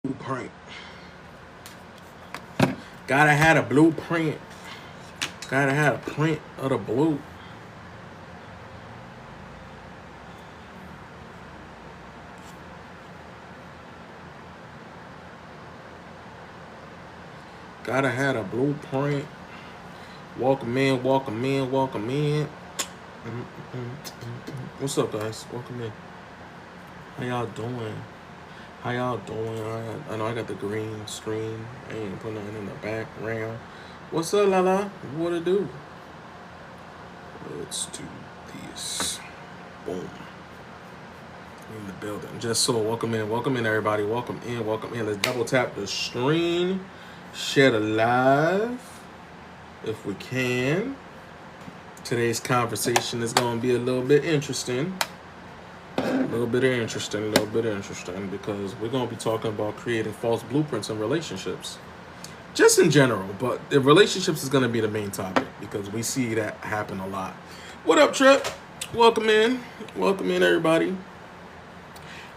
Blueprint. Gotta have a blueprint. Gotta have a print of the blue. Gotta have a blueprint. Welcome in, welcome in, welcome in. What's up, guys? Welcome in. How y'all doing? How y'all doing? I know I got the green screen. I ain't putting nothing in the background. What's up, Lala? What it do? Let's do this. Boom. In the building. Just so, welcome in, everybody. Welcome in, welcome in. Let's double tap the screen. Share the live if we can. Today's conversation is going to be a little bit interesting. A little bit interesting because we're going to be talking about creating false blueprints in relationships. Just in general, but the relationships is going to be the main topic because we see that happen a lot. What up, Trip? Welcome in, everybody.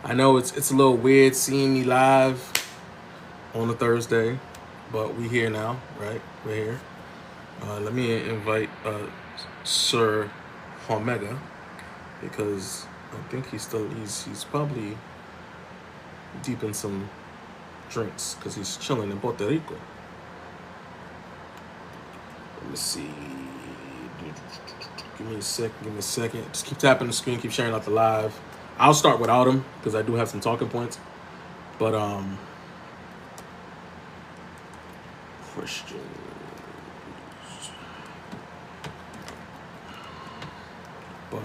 I know it's a little weird seeing me live on a Thursday, but we here now, right? We're here. Let me invite Sir Omega because I think he's probably deep in some drinks because he's chilling in Puerto Rico. Let me see. Give me a second. Just keep tapping the screen, keep sharing out the live. I'll start without him because I do have some talking points. But questions. But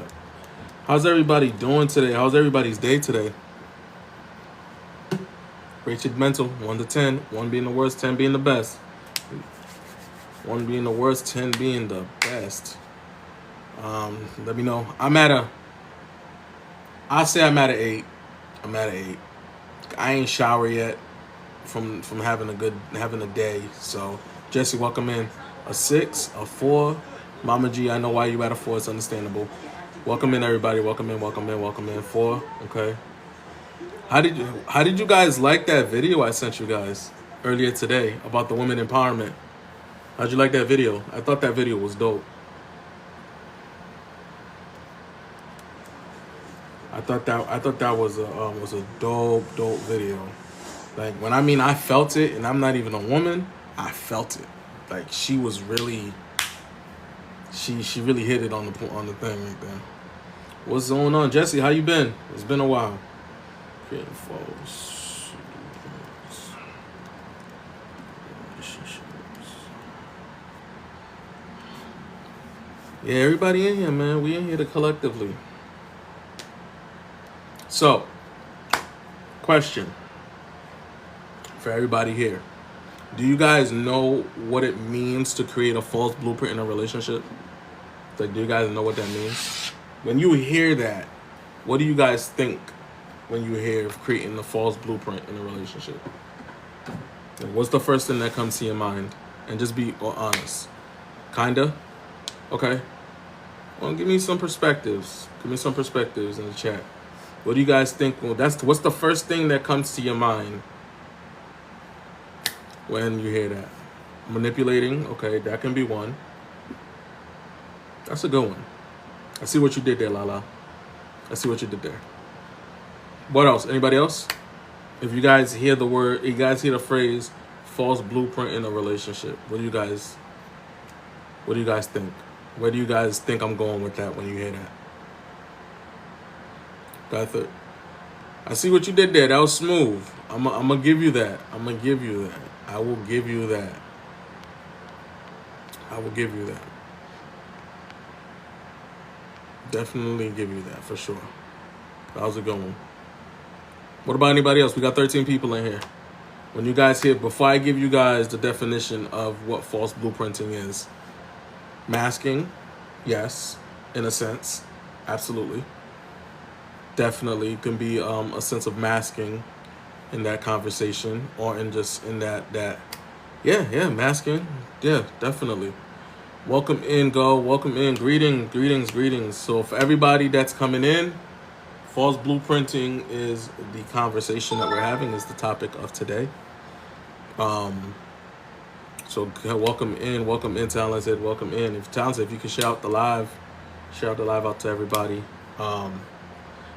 how's everybody doing today? How's everybody's day today? Rate your mental 1 to 10. 1 being the worst, 10 being the best. 1 being the worst, 10 being the best. Let me know. I say I'm at an 8. I'm at an 8. I ain't showered yet from having a day. So Jesse, welcome in. A 6, a 4. Mama G, I know why you at a 4. It's understandable. Welcome in, everybody. Welcome in. 4. Okay. How did you guys like that video I sent you guys earlier today about the women empowerment? How'd you like that video? I thought that video was dope. I thought that was a dope video. Like when I felt it, and I'm not even a woman, I felt it. Like she was really, she really hit it on the thing right there. What's going on, Jesse? How you been? It's been a while. Creating false relationships. Yeah, everybody in here, man. We in here collectively. So, question for everybody here. Do you guys know what it means to create a false blueprint in a relationship? Like, do you guys know what that means? When you hear that, what do you guys think when you hear creating a false blueprint in a relationship? Like, what's the first thing that comes to your mind? And just be honest. Kinda? Okay. Well, give me some perspectives. Give me some perspectives in the chat. What do you guys think? Well, what's the first thing that comes to your mind when you hear that? Manipulating, okay, that can be one. That's a good one. I see what you did there, Lala. I see what you did there. What else? Anybody else? If you guys hear the phrase false blueprint in a relationship, what do you guys think? Where do you guys think I'm going with that when you hear that? I see what you did there. That was smooth. I'm gonna give you that. I will give you that. Definitely give you that for sure. That was a good one. What about anybody else? We got 13 people in here. When you guys hear, before I give you guys the definition of what false blueprinting is, masking, yes, in a sense, absolutely. Definitely can be a sense of masking in that conversation or in just in that masking. Yeah, definitely. Welcome in, welcome in. Greetings. So for everybody that's coming in, false blueprinting is the conversation that we're having, is the topic of today. So welcome in, Talented. Welcome in. If Talented, if you can shout the live out to everybody.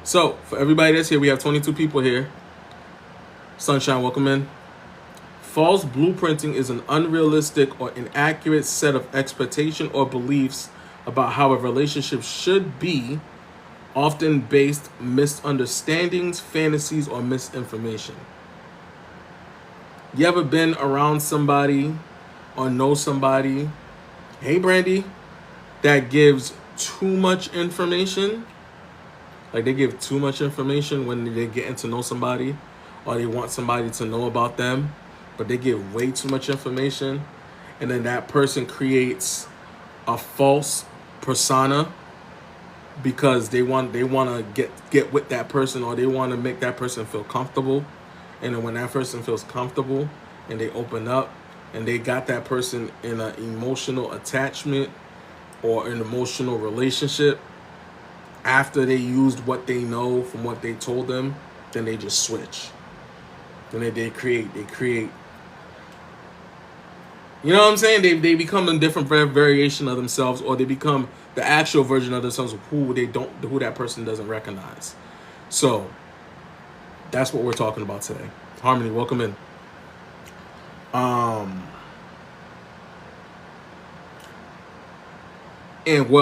So for everybody that's here, we have 22 people here. Sunshine, welcome in. False blueprinting is an unrealistic or inaccurate set of expectation or beliefs about how a relationship should be, often based misunderstandings, fantasies, or misinformation. You ever been around somebody or know somebody, hey Brandy, that gives too much information? Like they give too much information when they're getting to know somebody, or they want somebody to know about them, but they give way too much information, and then that person creates a false persona because they want to get with that person, or they want to make that person feel comfortable. And then when that person feels comfortable and they open up and they got that person in an emotional attachment or an emotional relationship, after they used what they know from what they told them, then they just switch. Then they create, you know what I'm saying? They become a different variation of themselves, or they become the actual version of themselves who that person doesn't recognize. So that's what we're talking about today. Harmony, welcome in. And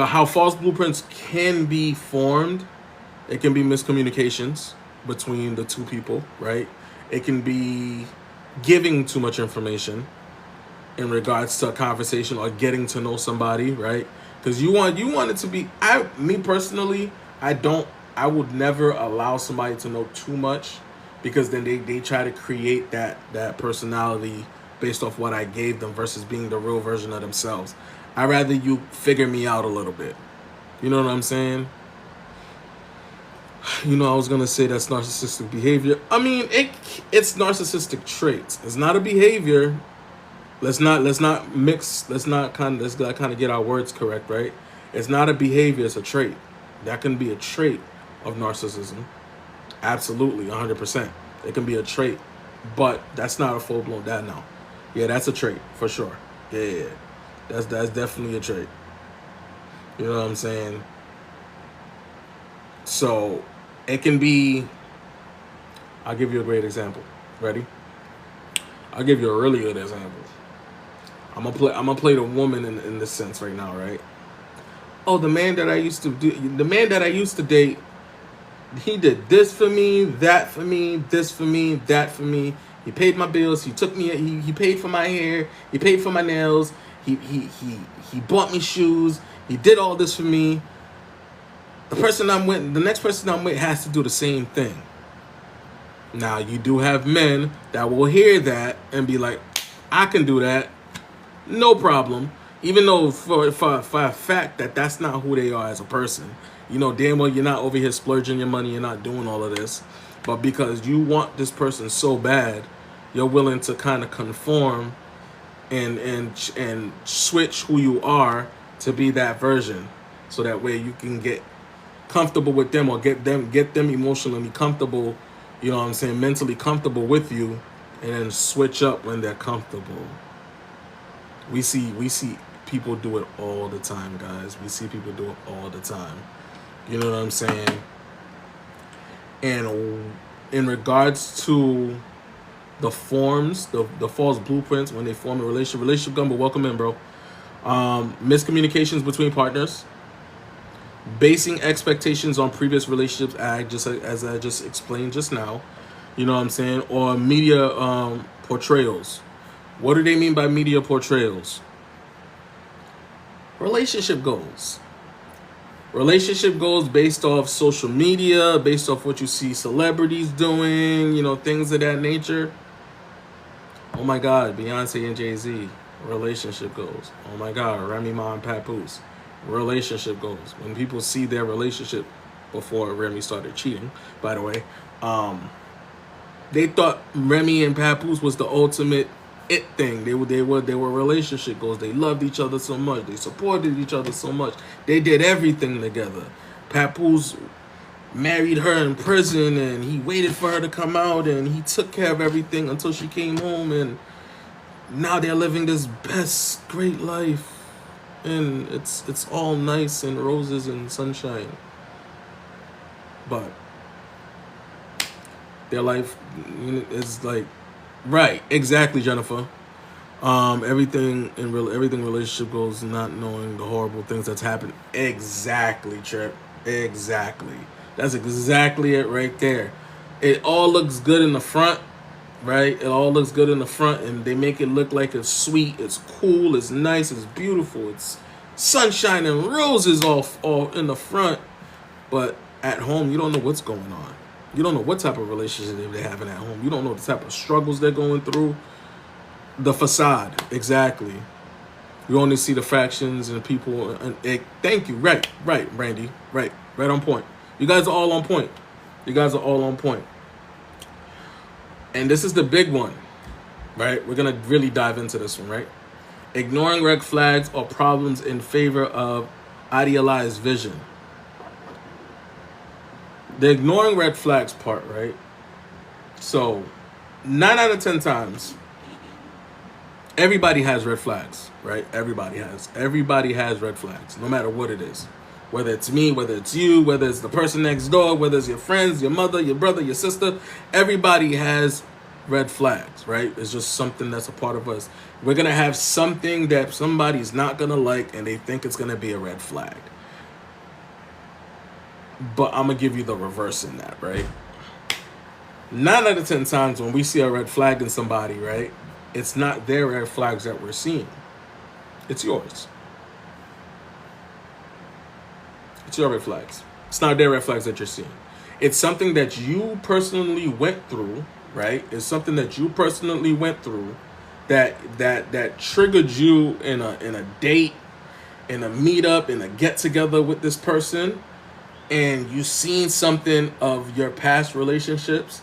how false blueprints can be formed, it can be miscommunications between the two people, right? It can be giving too much information in regards to a conversation or getting to know somebody, right? Because you want it to be. Me personally, I would never allow somebody to know too much, because then they try to create that personality based off what I gave them versus being the real version of themselves. I'd rather you figure me out a little bit. You know what I'm saying? You know, I was gonna say that's narcissistic behavior. I mean, it's narcissistic traits. It's not a behavior. Let's not kind of get our words correct, right? It's not a behavior, it's a trait. That can be a trait of narcissism. Absolutely, 100%. It can be a trait, but that's not a full-blown that now. Yeah, that's a trait for sure. Yeah. That's definitely a trait. You know what I'm saying? So it can be. I'll give you a great example. Ready? I'll give you a really good example. I'm gonna play the woman in this sense right now, right? Oh, the man that I used to date, he did this for me, that for me, this for me, that for me. He paid my bills. He took me. He paid for my hair. He paid for my nails. He bought me shoes. He did all this for me. The next person I'm with has to do the same thing. Now, you do have men that will hear that and be like, I can do that. No problem. Even though for a fact that that's not who they are as a person. You know damn well you're not over here splurging your money. You're not doing all of this. But because you want this person so bad, you're willing to kind of conform and switch who you are to be that version, so that way you can get comfortable with them, or get them emotionally comfortable, you know what I'm saying, mentally comfortable with you, and then switch up when they're comfortable. We see people do it all the time, guys. We see people do it all the time. You know what I'm saying? And in regards to the forms, the false blueprints when they form a relationship gumbo, welcome in, bro. Miscommunications between partners, basing expectations on previous relationships, as I just explained just now, you know what I'm saying, or media portrayals. What do they mean by media portrayals? Relationship goals. Relationship goals based off social media, based off what you see celebrities doing, you know, things of that nature. Oh my God, Beyonce and Jay-Z, relationship goals. Oh my God, Remy Ma and Papoose, relationship goals. When people see their relationship, before Remy started cheating, by the way, they thought Remy and Papoose was the ultimate it thing. They were relationship goals. They loved each other so much. They supported each other so much. They did everything together. Papoose married her in prison, and he waited for her to come out, and he took care of everything until she came home, and now they're living this best great life, and it's all nice and roses and sunshine. But their life is like, right, exactly, Jennifer. Everything relationship goes not knowing the horrible things that's happened. Exactly, Trip. Exactly. That's exactly it right there. It all looks good in the front, right? It all looks good in the front, and they make it look like it's sweet, it's cool, it's nice, it's beautiful, it's sunshine and roses all in the front. But at home, you don't know what's going on. You don't know what type of relationship they're having at home. You don't know the type of struggles they're going through. The facade, exactly. You only see the fractions and people. Thank you. Right, Brandy. Right on point. You guys are all on point. You guys are all on point. And this is the big one, right? We're gonna really dive into this one, right? Ignoring red flags or problems in favor of idealized vision. The ignoring red flags part, right? So, 9 out of 10 times, everybody has red flags, right? Everybody has red flags, no matter what it is. Whether it's me, whether it's you, whether it's the person next door, whether it's your friends, your mother, your brother, your sister, everybody has red flags, right? It's just something that's a part of us. We're going to have something that somebody's not going to like, and they think it's going to be a red flag. But I'm going to give you the reverse in that, right? 9 out of 10 times when we see a red flag in somebody, right? It's not their red flags that we're seeing. It's yours. It's your red flags. It's not their red flags that you're seeing. It's something that you personally went through, right? It's something that you personally went through that triggered you in a date, in a meetup, in a get together with this person, and you seen something of your past relationships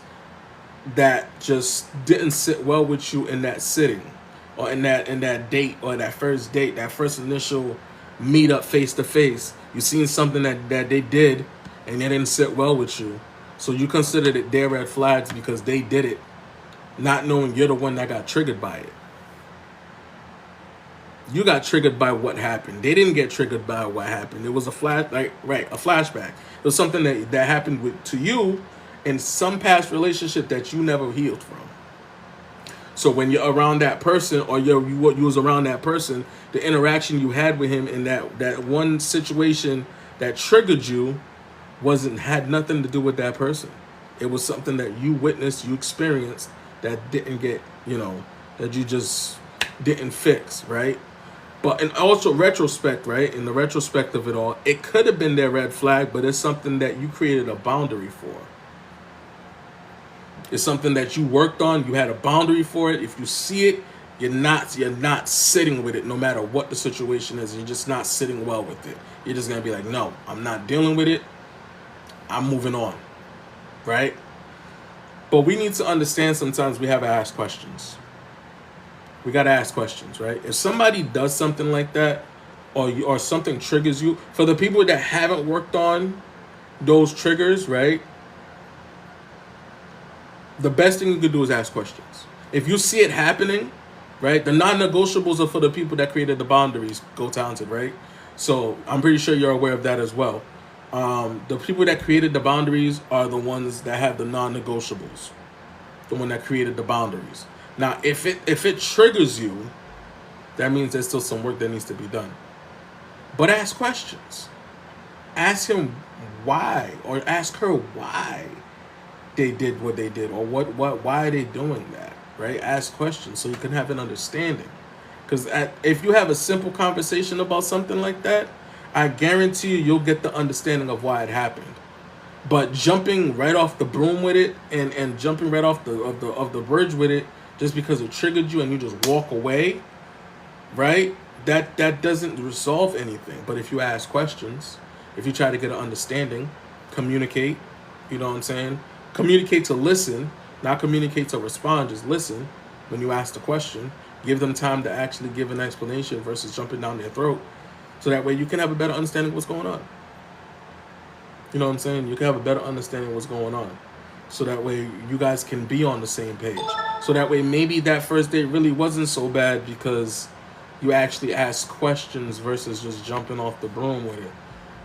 that just didn't sit well with you in that sitting, or in that date, or that first date, that first initial meetup face to face. You seen something that they did, and it didn't sit well with you, so you considered it their red flags because they did it, not knowing you're the one that got triggered by it. You got triggered by what happened. They didn't get triggered by what happened. It was a flashback. It was something that happened to you in some past relationship that you never healed from. So when you're around that person, or you was around that person, the interaction you had with him in that one situation that triggered you had nothing to do with that person. It was something that you witnessed, you experienced, that didn't get, that you just didn't fix, right? But in also retrospect, right? In the retrospect of it all, it could have been their red flag, but it's something that you created a boundary for. It's something that you worked on. You had a boundary for it. If you see it, you're not sitting with it, no matter what the situation is. You're just not sitting well with it. You're just gonna be like, no, I'm not dealing with it. I'm moving on, right? But we need to understand sometimes we have to ask questions. We got to ask questions, right? If somebody does something like that, or something triggers you, for the people that haven't worked on those triggers, right? The best thing you could do is ask questions. If you see it happening, right? The non-negotiables are for the people that created the boundaries. Go Talented, right? So I'm pretty sure you're aware of that as well. The people that created the boundaries are the ones that have the non-negotiables. The one that created the boundaries. Now, if it triggers you, that means there's still some work that needs to be done. But ask questions. Ask him why, or ask her why they did what they did, or why are they doing that, right? Ask questions so you can have an understanding. Because if you have a simple conversation about something like that, I guarantee you'll get the understanding of why it happened. But jumping right off the broom with it, and jumping right off the bridge with it, just because it triggered you and you just walk away, right? That doesn't resolve anything. But if you ask questions, if you try to get an understanding, communicate, you know what I'm saying? Communicate to listen, not communicate to respond, just listen when you ask the question. Give them time to actually give an explanation versus jumping down their throat. So that way you can have a better understanding of what's going on. You know what I'm saying? You can have a better understanding of what's going on. So that way you guys can be on the same page. So that way maybe that first date really wasn't so bad because you actually asked questions versus just jumping off the broom with it.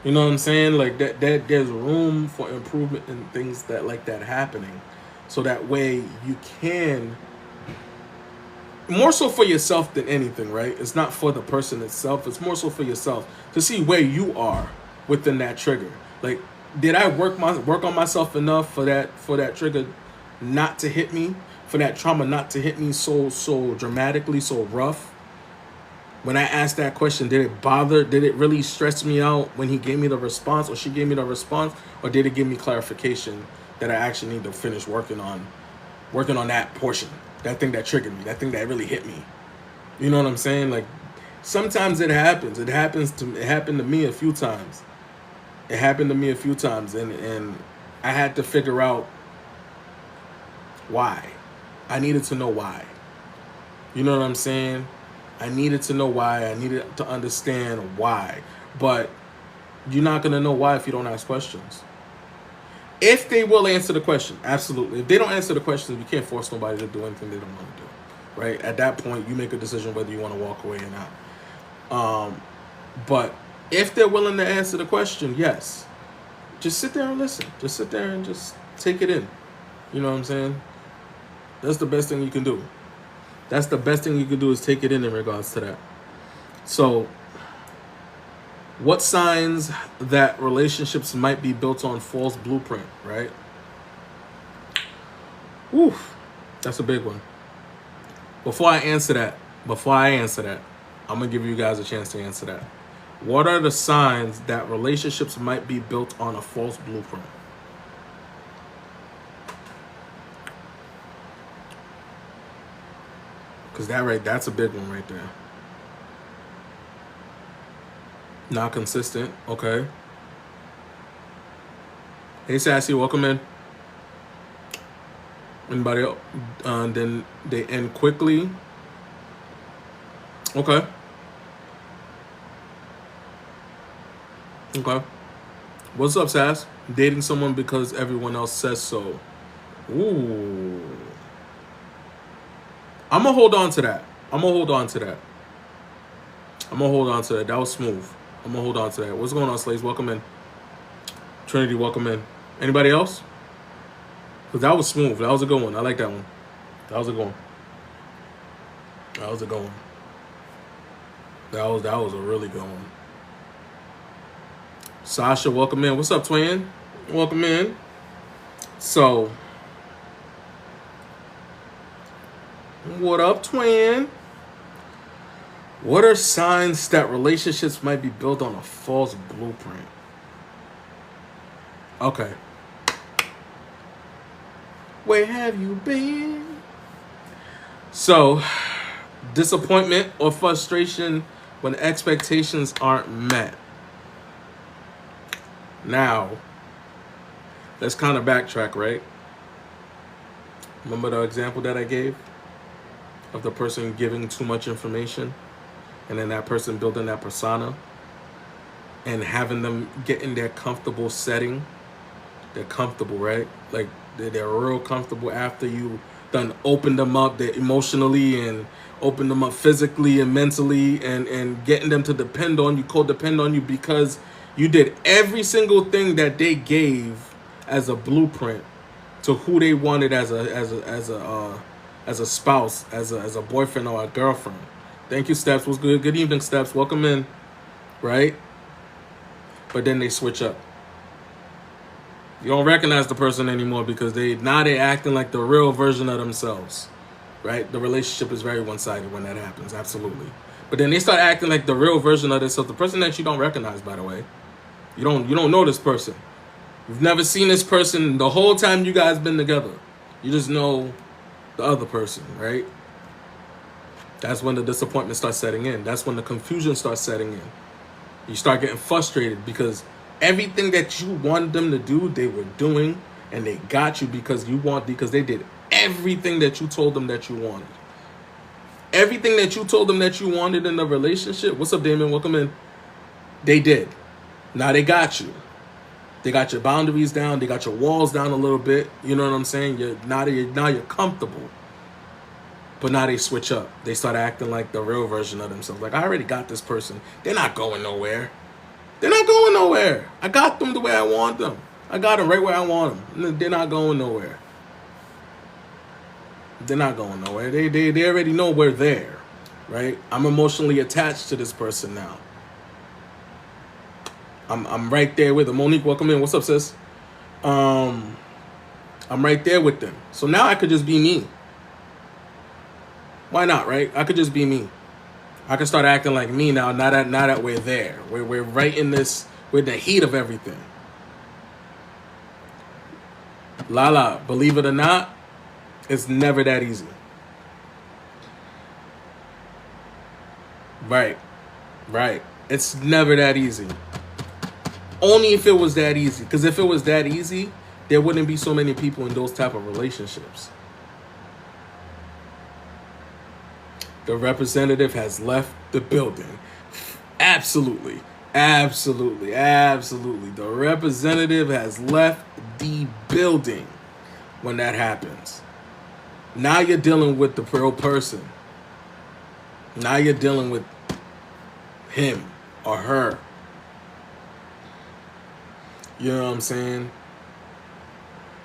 You know what I'm saying? Like that there's room for improvement in things that like that happening. So that way you can, more so for yourself than anything, right? It's not for the person itself. It's more so for yourself to see where you are within that trigger. Like, did I work on myself enough for that trigger not to hit me, for that trauma not to hit me so dramatically, so rough? When I asked that question, did it really stress me out when he gave me the response or she gave me the response, or did it give me clarification that I actually need to finish working on that portion, that thing that triggered me, that thing that really hit me? You know what I'm saying? Like, sometimes it happens. It happened to me a few times. And I had to figure out why. I needed to know why. You know what I'm saying? I needed to know why. I needed to understand why. But you're not going to know why if you don't ask questions. If they will answer the question, absolutely. If they don't answer the questions, you can't force nobody to do anything they don't want to do. Right? At that point, you make a decision whether you want to walk away or not. But if they're willing to answer the question, yes. Just sit there and listen. Just sit there and just take it in. You know what I'm saying? That's the best thing you can do. That's the best thing you can do, is take it in regards to that. So, what signs that relationships might be built on false blueprint, right? Oof, that's a big one. Before I answer that, I'm going to give you guys a chance to answer that. What are the signs that relationships might be built on a false blueprint? Because that's a big one right there. Not consistent. Okay. Hey, Sassy, welcome in. Anybody else? Then they end quickly. Okay. What's up, Sass? Dating someone because everyone else says so. Ooh. I'm going to hold on to that. That was smooth. I'm going to hold on to that. What's going on, Slaves? Welcome in. Trinity, welcome in. Anybody else? Because that was smooth. That was a good one. I like that one. That was a good one. That was a really good one. Sasha, welcome in. What's up, twin? Welcome in. So, what up, twin? What are signs that relationships might be built on a false blueprint? Okay. Where have you been? So, disappointment or frustration when expectations aren't met. Now, let's kind of backtrack, right? Remember the example that I gave of the person giving too much information, and then that person building that persona and having them get in their comfortable setting. They're comfortable, right? Like they're real comfortable after you done open them up, they're emotionally, and open them up physically and mentally, and getting them to depend on you, co-depend on you, because you did every single thing that they gave as a blueprint to who they wanted as a spouse, as a boyfriend or a girlfriend. Thank you, Steps. What's good? Good evening, Steps. Welcome in. Right? But then they switch up. You don't recognize the person anymore because they're acting like the real version of themselves. Right? The relationship is very one-sided when that happens. Absolutely. But then they start acting like the real version of themselves. The person that you don't recognize, by the way. You don't know this person. You've never seen this person the whole time you guys been together. You just know the other person, right? That's when the disappointment starts setting in. That's when the confusion starts setting in. You start getting frustrated because everything that you wanted them to do, they were doing, and they got you because they did everything that you told them that you wanted. Everything that you told them that you wanted in the relationship. What's up, Damon? Welcome in. They did. Now they got you. They got your boundaries down. They got your walls down a little bit. You know what I'm saying? Now you're comfortable. But now they switch up. They start acting like the real version of themselves. Like, I already got this person. They're not going nowhere. They're not going nowhere. I got them the way I want them. I got them right where I want them. They're not going nowhere. They're not going nowhere. They already know we're there, right? I'm emotionally attached to this person now. I'm right there with them. Monique, welcome in. What's up, sis? I'm right there with them. So now I could just be me. Why not, right? I could just be me. I can start acting like me now. Now that we're there, we're right in this. We're in the heat of everything. Lala, believe it or not, it's never that easy. Right. It's never that easy. Only if it was that easy. Because if it was that easy, there wouldn't be so many people in those type of relationships. The representative has left the building. Absolutely. The representative has left the building when that happens. Now you're dealing with the real person. Now you're dealing with him or her. You know what I'm saying?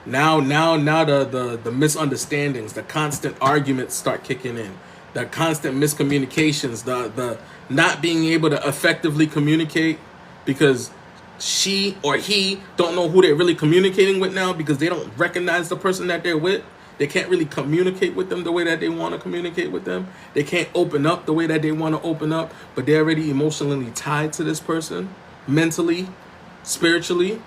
Now the misunderstandings, the constant arguments start kicking in. The constant miscommunications, the not being able to effectively communicate because she or he don't know who they're really communicating with now because they don't recognize the person that they're with. They can't really communicate with them the way that they want to communicate with them. They can't open up the way that they want to open up, but they're already emotionally tied to this person, mentally, spiritually,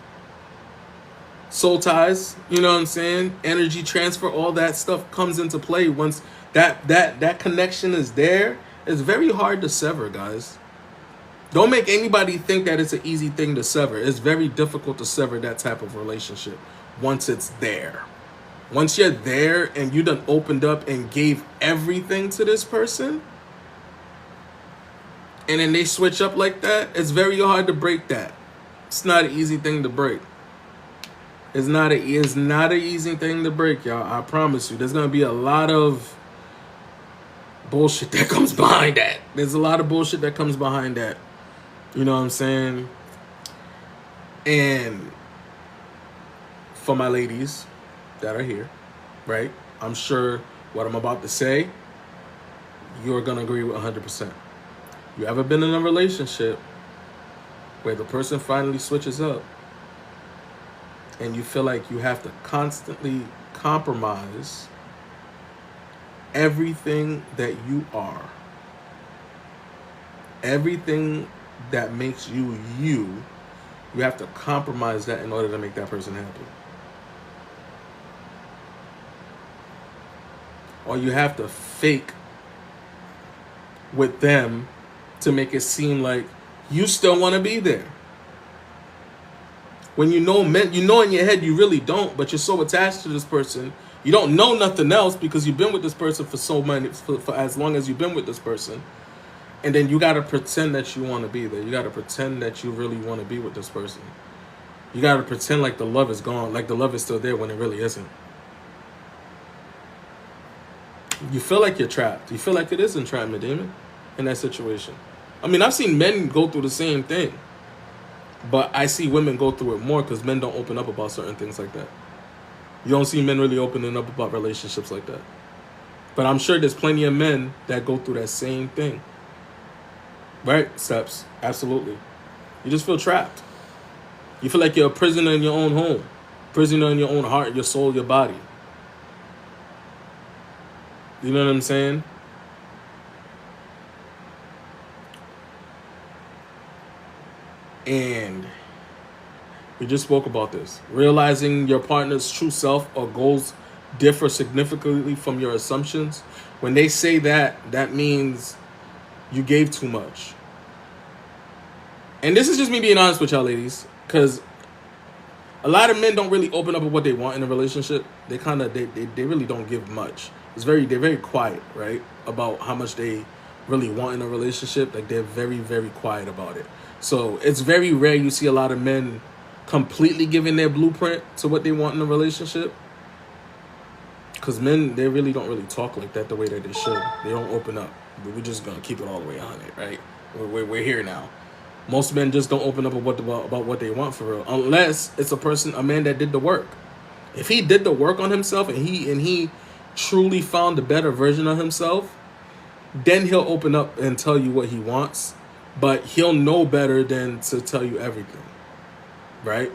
soul ties, you know what I'm saying? Energy transfer, all that stuff comes into play once that connection is there. It's very hard to sever, guys. Don't make anybody think that it's an easy thing to sever. It's very difficult to sever that type of relationship once it's there. Once you're there and you done opened up and gave everything to this person, and then they switch up like that, it's very hard to break that. It's not an easy thing to break. It's not an easy thing to break, y'all. I promise you. There's going to be a lot of bullshit that comes behind that. There's a lot of bullshit that comes behind that. You know what I'm saying? And for my ladies that are here, right? I'm sure what I'm about to say, you're going to agree with 100%. You ever been in a relationship where the person finally switches up and you feel like you have to constantly compromise everything that you are, everything that makes you you have to compromise that in order to make that person happy. Or you have to fake with them to make it seem like you still want to be there. When you know in your head you really don't, but you're so attached to this person, you don't know nothing else because you've been with this person for as long as you've been with this person. And then you got to pretend that you want to be there. You got to pretend that you really want to be with this person. You got to pretend like the love is gone, like the love is still there when it really isn't. You feel like you're trapped. You feel like it is entrapment, Damon, in that situation. I mean, I've seen men go through the same thing. But I see women go through it more because men don't open up about certain things like that. You don't see men really opening up about relationships like that. But I'm sure there's plenty of men that go through that same thing. Right? Steps. Absolutely. You just feel trapped. You feel like you're a prisoner in your own home. Prisoner in your own heart, your soul, your body. You know what I'm saying? And we just spoke about this. Realizing your partner's true self or goals differ significantly from your assumptions. When they say that, that means you gave too much. And this is just me being honest with y'all ladies, because a lot of men don't really open up with what they want in a relationship. They really don't give much. They're very quiet, right? About how much they really want in a relationship. Like, they're very, very quiet about it. So it's very rare you see a lot of men completely giving their blueprint to what they want in a relationship. Because men, they really don't really talk like that the way that they should. They don't open up. But we're just gonna keep it all the way on it, right? We're here now. Most men just don't open up about what they want for real, unless it's a man that did the work. If he did the work on himself and he truly found a better version of himself, then he'll open up and tell you what he wants. But he'll know better than to tell you everything, right?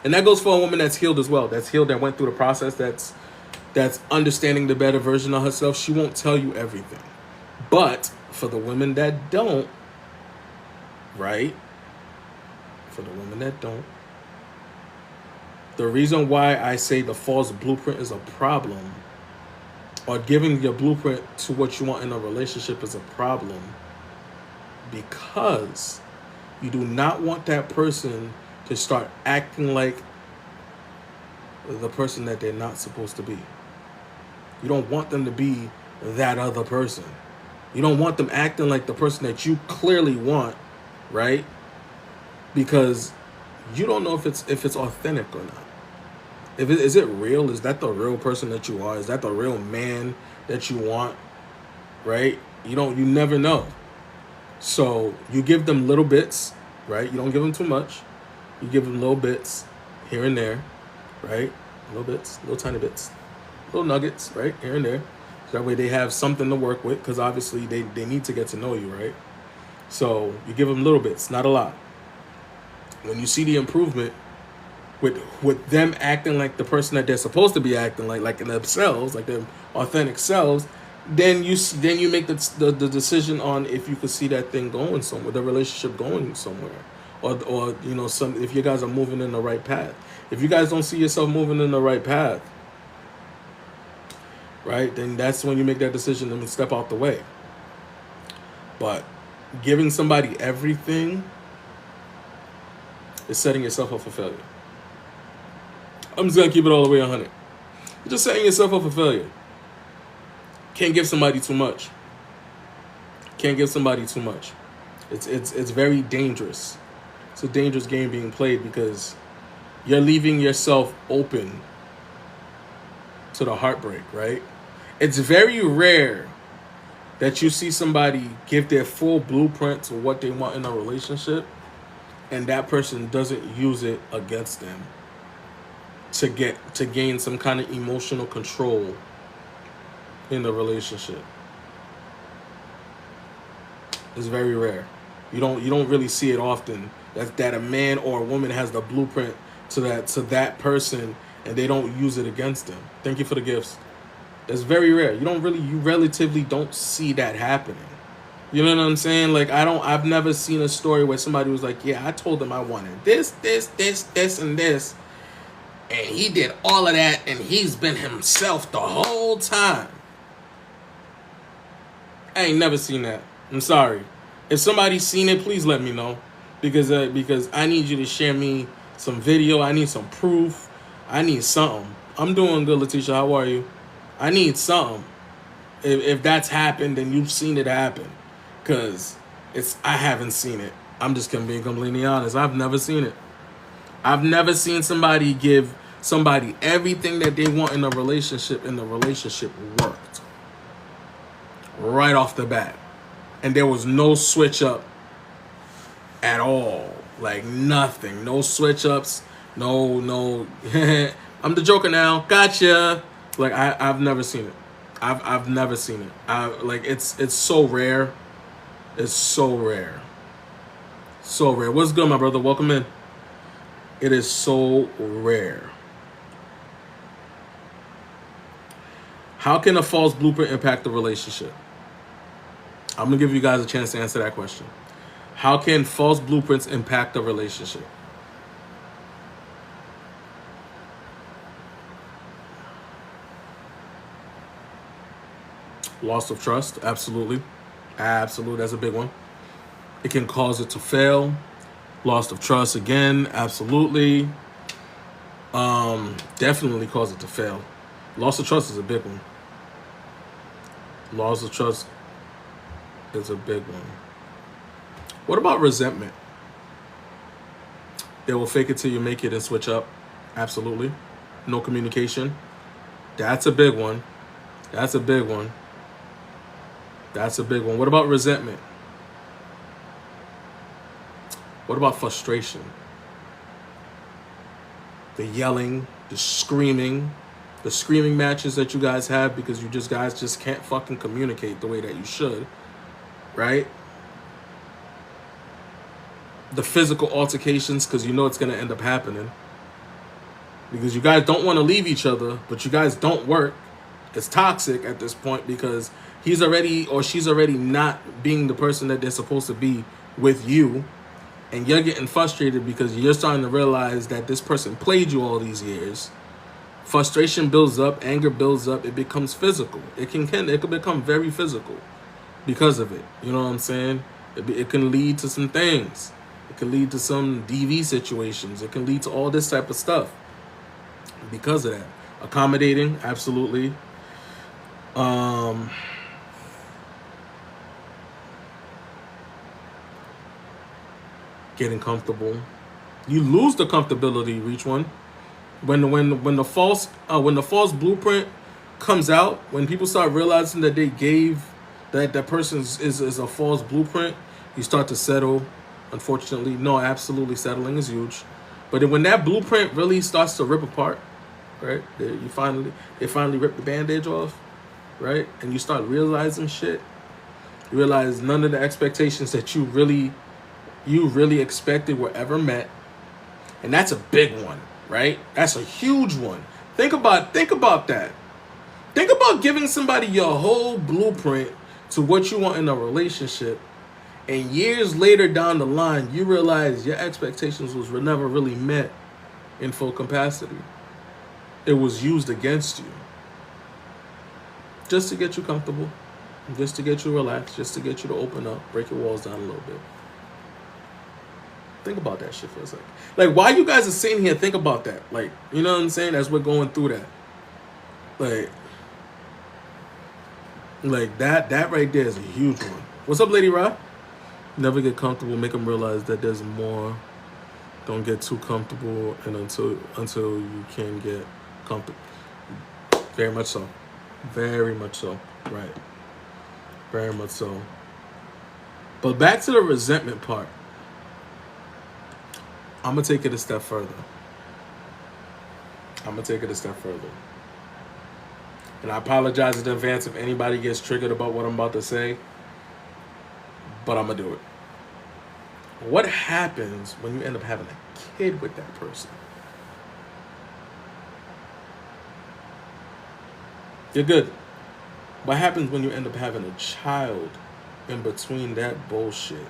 And that goes for a woman that's healed as well. That's healed, that went through the process. That's understanding the better version of herself. She won't tell you everything. But for the women that don't, right? For the women that don't, the reason why I say the false blueprint is a problem, or giving your blueprint to what you want in a relationship is a problem, because you do not want that person to start acting like the person that they're not supposed to be. You don't want them to be that other person. You don't want them acting like the person that you clearly want, right? Because you don't know if it's authentic or not. Is it real? Is that the real person that you are? Is that the real man that you want? Right? You never know. So you give them little bits, right? You don't give them too much. You give them little bits here and there, right? Little bits, little tiny bits, little nuggets, right? Here and there. So that way they have something to work with, because obviously they need to get to know you, right? So you give them little bits, not a lot. When you see the improvement with them acting like the person that they're supposed to be acting like in themselves, like their authentic selves, then you make the decision on if you could see that thing going somewhere, the relationship going somewhere, or if you guys are moving in the right path. If you guys don't see yourself moving in the right path, right, then that's when you make that decision and step out the way. But giving somebody everything is setting yourself up for failure. I'm just gonna keep it all the way 100. You're just setting yourself up for failure. Can't give somebody too much. Can't give somebody too much. It's very dangerous. It's a dangerous game being played, because you're leaving yourself open to the heartbreak, right? It's very rare that you see somebody give their full blueprint to what they want in a relationship, and that person doesn't use it against them to gain some kind of emotional control in the relationship. It's very rare. You don't really see it often that a man or a woman has the blueprint to that person and they don't use it against them. Thank you for the gifts. That's very rare. You relatively don't see that happening. You know what I'm saying? Like I've never seen a story where somebody was like, yeah, I told him I wanted this, and this, and he did all of that, and he's been himself the whole time. I ain't never seen that. I'm sorry. If somebody's seen it, please let me know, because I need you to share me some video. I need some proof. I need something. I'm doing good, Letitia. How are you? I need something. If that's happened, then you've seen it happen, because I haven't seen it. I'm just gonna be completely honest. I've never seen it. I've never seen somebody give somebody everything that they want in a relationship, and the relationship worked right off the bat, and there was no switch up at all. Like nothing. No switch ups. No. I'm the Joker now. Gotcha. Like I've never seen it. I've never seen it. It's so rare. It's so rare. So rare. What's good, my brother? Welcome in. It is so rare. How can a false blueprint impact the relationship? I'm going to give you guys a chance to answer that question. How can false blueprints impact a relationship? Loss of trust, absolutely. Absolutely, that's a big one. It can cause it to fail. Loss of trust, again, absolutely. Definitely cause it to fail. Loss of trust is a big one. Loss of trust is a big one. What about resentment? They will fake it till you make it and switch up. Absolutely. No communication. That's a big one. That's a big one. That's a big one. What about resentment? What about frustration? The yelling, the screaming matches that you guys have because you guys just can't fucking communicate the way that you should, right? The physical altercations because you know it's going to end up happening because you guys don't want to leave each other, but you guys don't work. It's toxic at this point because he's already or she's already not being the person that they're supposed to be with you, and you're getting frustrated because you're starting to realize that this person played you all these years. Frustration builds up, anger builds up, it becomes physical. It can become very physical because of it. You know what I'm saying? It can lead to some things. It can lead to some DV situations. It can lead to all this type of stuff because of that. Accommodating, absolutely. Getting comfortable. You lose the comfortability, reach one. When the false blueprint comes out, when people start realizing that they gave that person is a false blueprint, you start to settle. Unfortunately, no, absolutely, settling is huge. But then when that blueprint really starts to rip apart, right? They finally rip the bandage off, right? And you start realizing shit. You realize none of the expectations that you really expected were ever met, and that's a big one, right? That's a huge one. Think about that. Think about giving somebody your whole blueprint to what you want in a relationship, and years later down the line, you realize your expectations were never really met in full capacity. It was used against you. Just to get you comfortable, just to get you relaxed, just to get you to open up, break your walls down a little bit. Think about that shit for a second. Like, while you guys are sitting here, think about that. Like, you know what I'm saying? As we're going through that. Like that right there is a huge one. What's up, Lady Ra? Never get comfortable. Make them realize that there's more. Don't get too comfortable, and until you can get comfortable. Very much so. Very much so. Right. Very much so. But back to the resentment part. I'm going to take it a step further. And I apologize in advance if anybody gets triggered about what I'm about to say. But I'm going to do it. What happens when you end up having a kid with that person? You're good. What happens when you end up having a child in between that bullshit?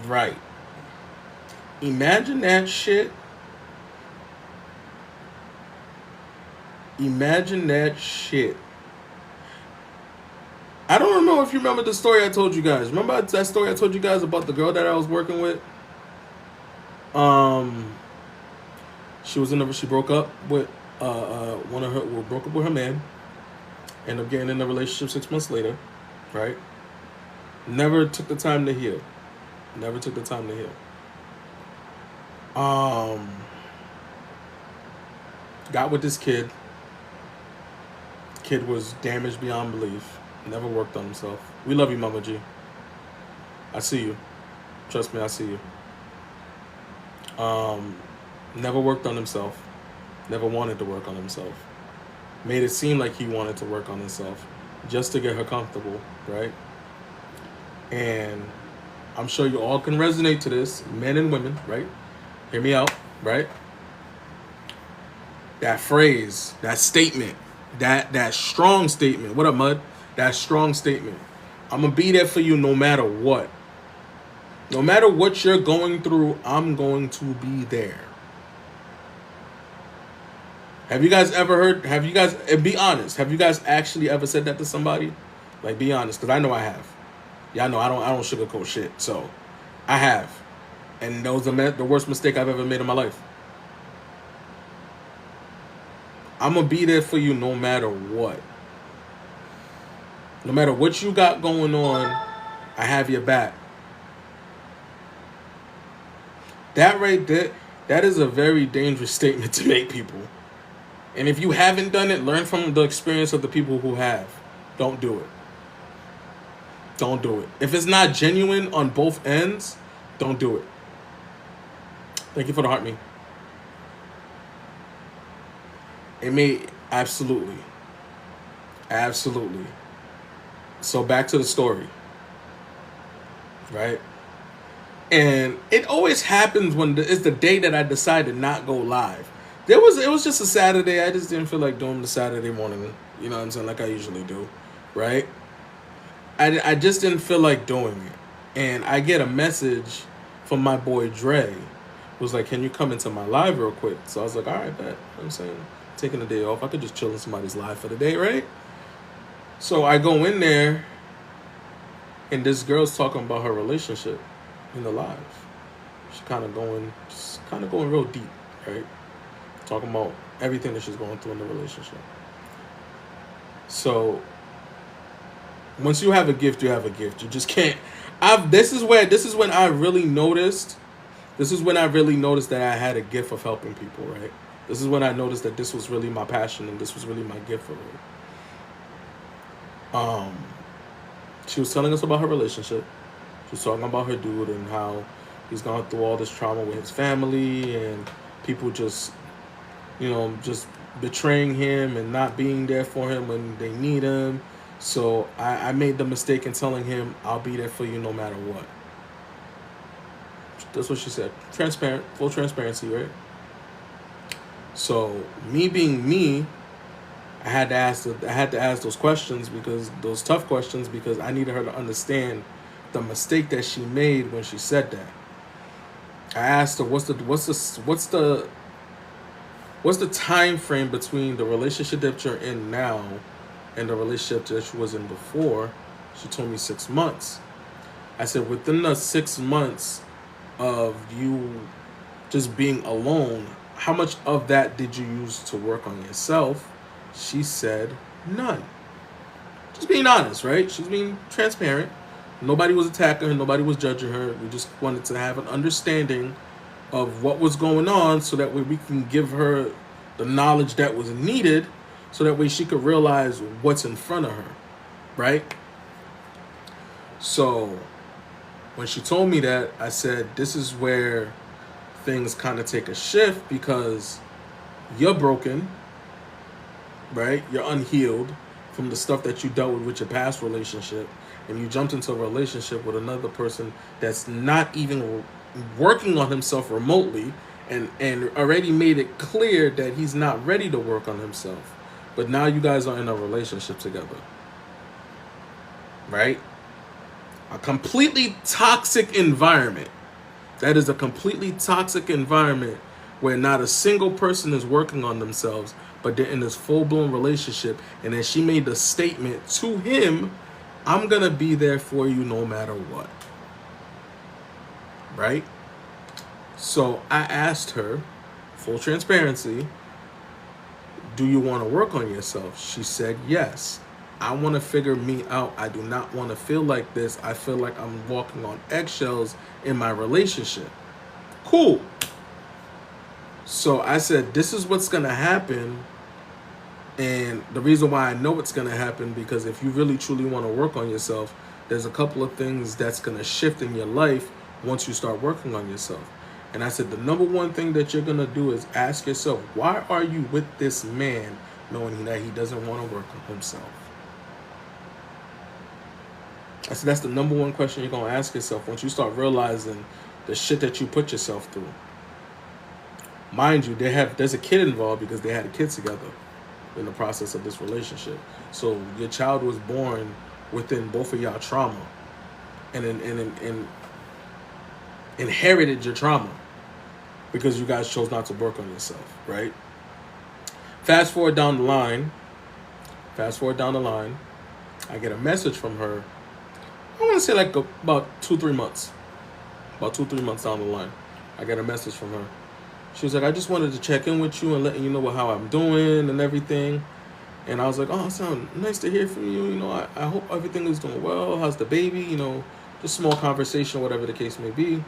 Right. Imagine that shit. I don't know if you remember the story I told you guys. Remember that story I told you guys about the girl that I was working with? She broke up with broke up with her man. Ended up getting in a relationship 6 months later, right? Never took the time to heal. Got with this kid. Kid was damaged beyond belief. Never worked on himself. We love you, Mama G. I see you. Trust me, I see you. Never worked on himself. Never wanted to work on himself. Made it seem like he wanted to work on himself just to get her comfortable, right? And I'm sure you all can resonate to this, men and women, right? Hear me out, right? That phrase, that statement, that strong statement. What up, Mud? That strong statement. I'm going to be there for you no matter what. No matter what you're going through, I'm going to be there. Have you guys ever heard, and be honest, have you guys actually ever said that to somebody? Like, be honest, because I know I have. Y'all know I don't sugarcoat shit, so I have. And that was the worst mistake I've ever made in my life. I'm going to be there for you no matter what. No matter what you got going on, I have your back. That right there, that is a very dangerous statement to make, people. And if you haven't done it, learn from the experience of the people who have. Don't do it. Don't do it. If it's not genuine on both ends, don't do it. Thank you for the heart, me. It may, absolutely. Absolutely. So back to the story. Right? And it always happens when it's the day that I decide to not go live. It was just a Saturday. I just didn't feel like doing the Saturday morning. You know what I'm saying? Like I usually do. Right? I just didn't feel like doing it. And I get a message from my boy Dre. Was like, can you come into my live real quick? So I was like, all right, bet. You know what I'm saying? Taking the day off. I could just chill in somebody's live for the day, right? So I go in there, and this girl's talking about her relationship in the live. She's kind of going real deep, right? Talking about everything that she's going through in the relationship. So once you have a gift, you have a gift. You just can't. This is when I really noticed. This is when I really noticed that I had a gift of helping people, right? This is when I noticed that this was really my passion and this was really my gift for her. She was telling us about her relationship. She was talking about her dude and how he's gone through all this trauma with his family and people just, just betraying him and not being there for him when they need him. So I made the mistake in telling him, I'll be there for you no matter what. That's what she said. Transparent, full transparency, right? So me being me, I had to ask those questions, because those tough questions, because I needed her to understand the mistake that she made when she said that. I asked her, what's the time frame between the relationship that you're in now and the relationship that she was in before? She told me 6 months. I said, within the 6 months of you just being alone, how much of that did you use to work on yourself? She said none. Just being honest, right? She's being transparent. Nobody was attacking her. Nobody was judging her. We just wanted to have an understanding of what was going on so that way we can give her the knowledge that was needed so that way she could realize what's in front of her, right? So when she told me that, I said, this is where things kind of take a shift, because you're broken, right? You're unhealed from the stuff that you dealt with your past relationship, and you jumped into a relationship with another person that's not even working on himself remotely, and already made it clear that he's not ready to work on himself. But now you guys are in a relationship together, right? A completely toxic environment. That is a completely toxic environment where not a single person is working on themselves, but they're in this full-blown relationship. And then she made the statement to him, I'm going to be there for you no matter what. Right? So I asked her, full transparency, do you want to work on yourself? She said yes. I want to figure me out. I do not want to feel like this. I feel like I'm walking on eggshells in my relationship. Cool. So I said, this is what's going to happen. And the reason why I know it's going to happen, because if you really truly want to work on yourself, there's a couple of things that's going to shift in your life once you start working on yourself. And I said, the number one thing that you're going to do is ask yourself, why are you with this man knowing that he doesn't want to work on himself? I said, that's the number one question you're going to ask yourself once you start realizing the shit that you put yourself through. Mind you, there's a kid involved because they had a kid together in the process of this relationship. So your child was born within both of y'all trauma and inherited your trauma because you guys chose not to work on yourself, right? Fast forward down the line, I get a message from her. I want to say like about 2-3 months. About 2-3 months down the line, I get a message from her. She was like, I just wanted to check in with you and letting you know how I'm doing and everything. And I was like, oh, it sounds nice to hear from you. You know, I hope everything is doing well. How's the baby? You know, just small conversation, whatever the case may be.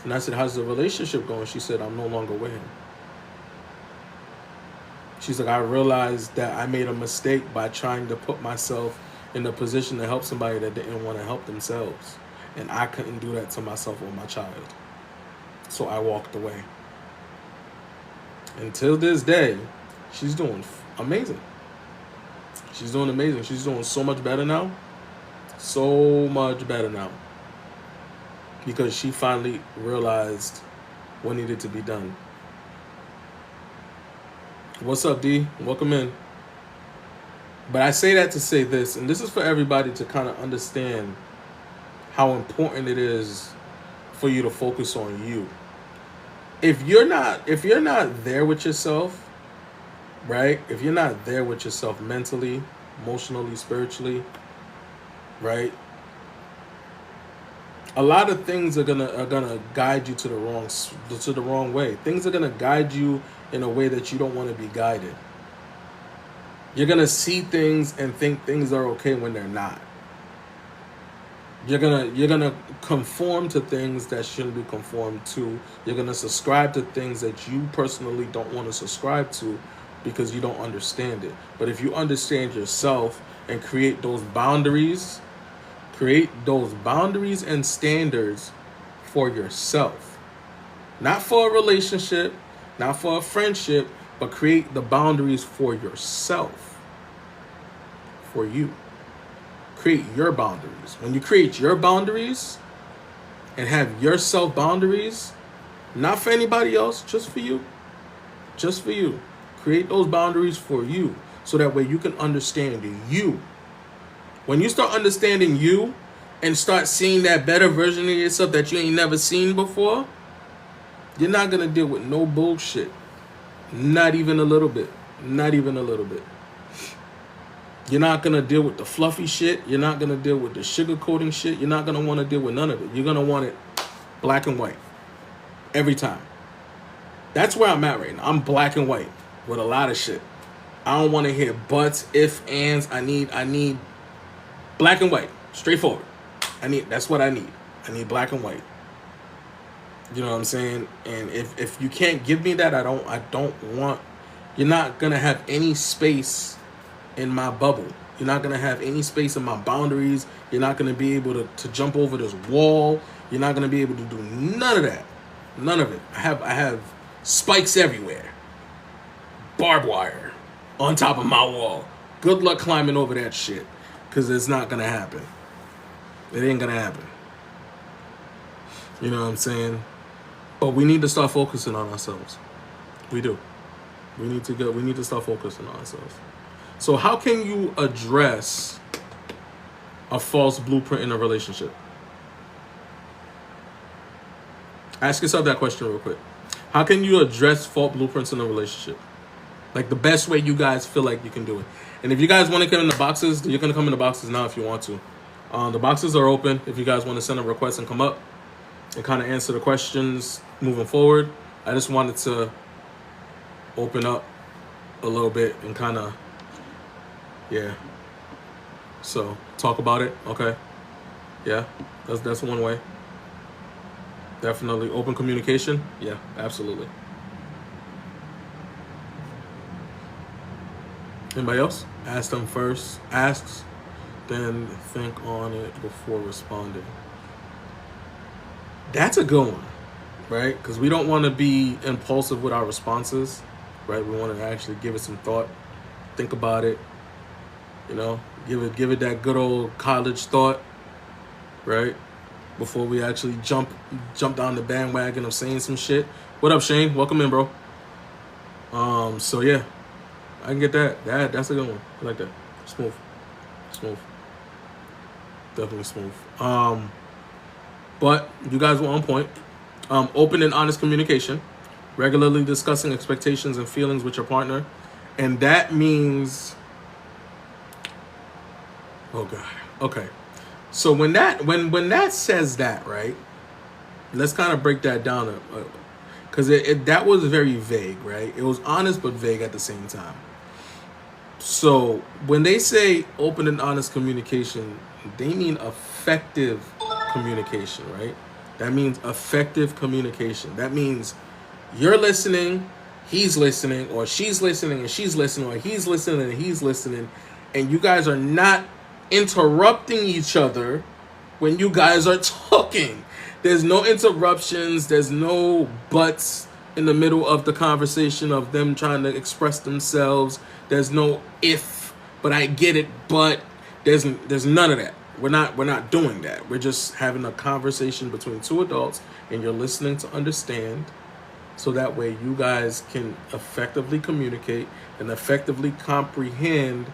And I said, how's the relationship going? She said, I'm no longer with him. She's like, I realized that I made a mistake by trying to put myself in a position to help somebody that didn't want to help themselves. And I couldn't do that to myself or my child. So I walked away. Until this day, she's doing amazing. She's doing amazing. She's doing so much better now. So much better now. Because she finally realized what needed to be done. What's up, D? Welcome in. But I say that to say this, and this is for everybody to kind of understand how important it is for you to focus on you. If you're not there with yourself, right? If you're not there with yourself mentally, emotionally, spiritually, right? A lot of things are gonna guide you to the wrong way. Things are gonna guide you in a way that you don't want to be guided. You're gonna see things and think things are okay when they're not. You're gonna conform to things that shouldn't be conformed to. You're gonna subscribe to things that you personally don't want to subscribe to because you don't understand it. But if you understand yourself and create those boundaries and standards for yourself, not for a relationship, not for a friendship, but create the boundaries for yourself, for you. Create your boundaries. When you create your boundaries and have your self boundaries, not for anybody else, just for you. Just for you. Create those boundaries for you so that way you can understand you. When you start understanding you and start seeing that better version of yourself that you ain't never seen before, you're not going to deal with no bullshit. Not even a little bit. Not even a little bit. You're not going to deal with the fluffy shit. You're not going to deal with the sugarcoating shit. You're not going to want to deal with none of it. You're going to want it black and white. Every time. That's where I'm at right now. I'm black and white with a lot of shit. I don't want to hear buts, ifs, ands. I need black and white. Straightforward. That's what I need. I need black and white. You know what I'm saying? And if you can't give me that, I don't want. You're not gonna have any space in my bubble. You're not gonna have any space in my boundaries. You're not gonna be able to jump over this wall. You're not gonna be able to do none of that. None of it. I have spikes everywhere. Barbed wire on top of my wall. Good luck climbing over that shit, because it's not gonna happen. It ain't gonna happen. You know what I'm saying? But we need to start focusing on ourselves. We do. We need to start focusing on ourselves. So how can you address a false blueprint in a relationship? Ask yourself that question real quick. How can you address false blueprints in a relationship? Like the best way you guys feel like you can do it. And if you guys want to come in the boxes, you're going to come in the boxes now if you want to. The boxes are open if you guys want to send a request and come up and kind of answer the questions moving forward. I just wanted to open up a little bit and kind of, yeah. So talk about it. Okay. Yeah, that's one way. Definitely open communication. Yeah, absolutely. Anybody else? Ask them first. Asks, then think on it before responding. That's a good one, right? Because we don't want to be impulsive with our responses, right? We want to actually give it some thought, think about it, you know, give it that good old college thought, right? Before we actually jump down the bandwagon of saying some shit. What up, Shane? Welcome in, bro. So yeah, I can get that. That's a good one. I like that. Smooth. Definitely smooth. But you guys were on point. Open and honest communication. Regularly discussing expectations and feelings with your partner. And that means... Oh, God. Okay. So when that says that, right? Let's kind of break that down. because that was very vague, right? It was honest but vague at the same time. So when they say open and honest communication, they mean effective communication, right? That means effective communication. That means you're listening, he's listening, or she's listening and she's listening, or he's listening and he's listening, and you guys are not interrupting each other when you guys are talking. There's no interruptions, there's no buts in the middle of the conversation of them trying to express themselves. There's no if, but I get it, but there's none of that. We're not doing that. We're just having a conversation between two adults, and you're listening to understand, so that way you guys can effectively communicate and effectively comprehend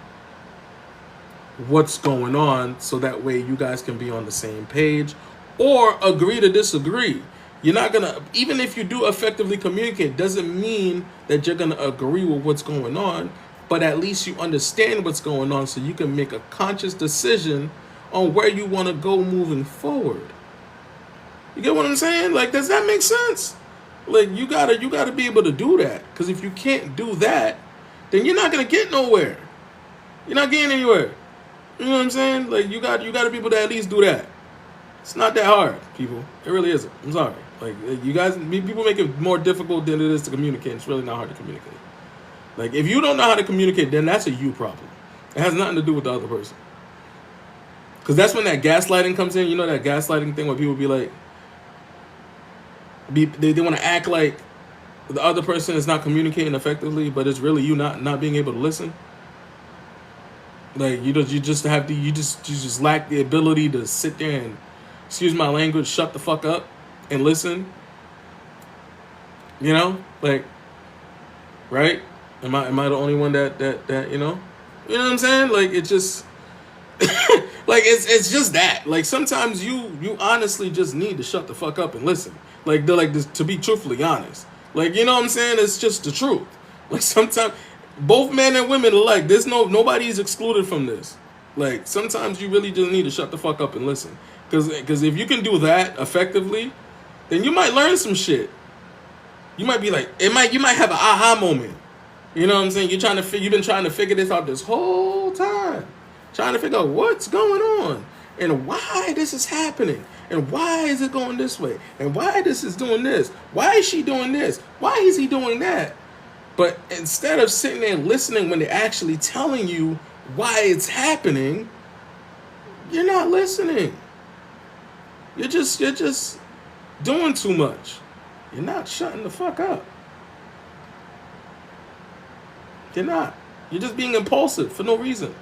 what's going on, so that way you guys can be on the same page or agree to disagree. You're not gonna, even if you do effectively communicate, doesn't mean that you're gonna agree with what's going on, but at least you understand what's going on, so you can make a conscious decision on where you want to go moving forward. You get what I'm saying? Like, does that make sense? Like, you gotta be able to do that, because if you can't do that, then you're not gonna get nowhere. You're not getting anywhere. You know what I'm saying? Like, you got to be able to at least do that. It's not that hard, people. It really isn't. I'm sorry. Like, you guys, people make it more difficult than it is to communicate. It's really not hard to communicate. Like, if you don't know how to communicate, then that's a you problem. It has nothing to do with the other person. Because that's when that gaslighting comes in. You know that gaslighting thing where people be like, they want to act like the other person is not communicating effectively, but it's really you not being able to listen. Like, you just lack the ability to sit there and, excuse my language, shut the fuck up and listen. You know, like, right? Am I the only one that you know? You know what I'm saying? Like, it just like it's just that. Like, sometimes you honestly just need to shut the fuck up and listen. Like, to be truthfully honest. Like, you know what I'm saying? It's just the truth. Like, sometimes both men and women alike, nobody's excluded from this. Like, sometimes you really just need to shut the fuck up and listen. Because if you can do that effectively, then you might learn some shit. You might be like, you might have an aha moment. You know what I'm saying? You've been trying to figure this out this whole time. Trying to figure out what's going on and why this is happening. And why is it going this way? And why this is doing this? Why is she doing this? Why is he doing that? But instead of sitting there listening when they're actually telling you why it's happening, you're not listening. You're just doing too much. You're not shutting the fuck up. You're not. You're just being impulsive for no reason.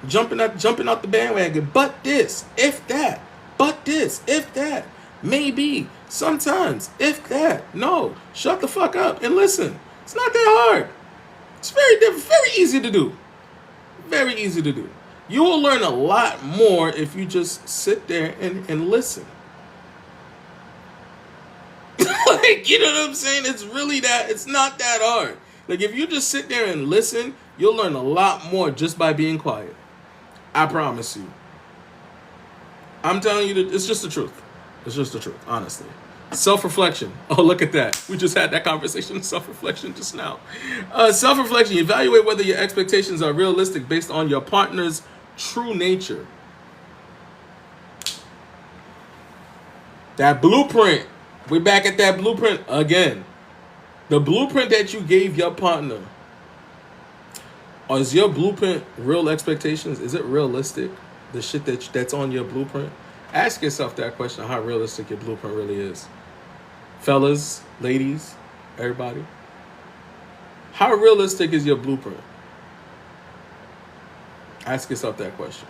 Jumping out the bandwagon. But this, if that. But this, if that. Maybe. Sometimes. If that. No. Shut the fuck up and listen. It's not that hard. It's very easy to do. Very easy to do. You will learn a lot more if you just sit there and listen. Like, you know what I'm saying? It's not that hard. Like, if you just sit there and listen, you'll learn a lot more just by being quiet. I promise you. I'm telling you, it's just the truth. It's just the truth, honestly. Self-reflection. Oh, look at that. We just had that conversation, self-reflection, just now. Self-reflection. Evaluate whether your expectations are realistic based on your partner's true nature. That blueprint. We're back at that blueprint again. The blueprint that you gave your partner. Is your blueprint real expectations? Is it realistic? The shit that's on your blueprint? Ask yourself that question, how realistic your blueprint really is. Fellas, ladies, everybody. How realistic is your blueprint? Ask yourself that question.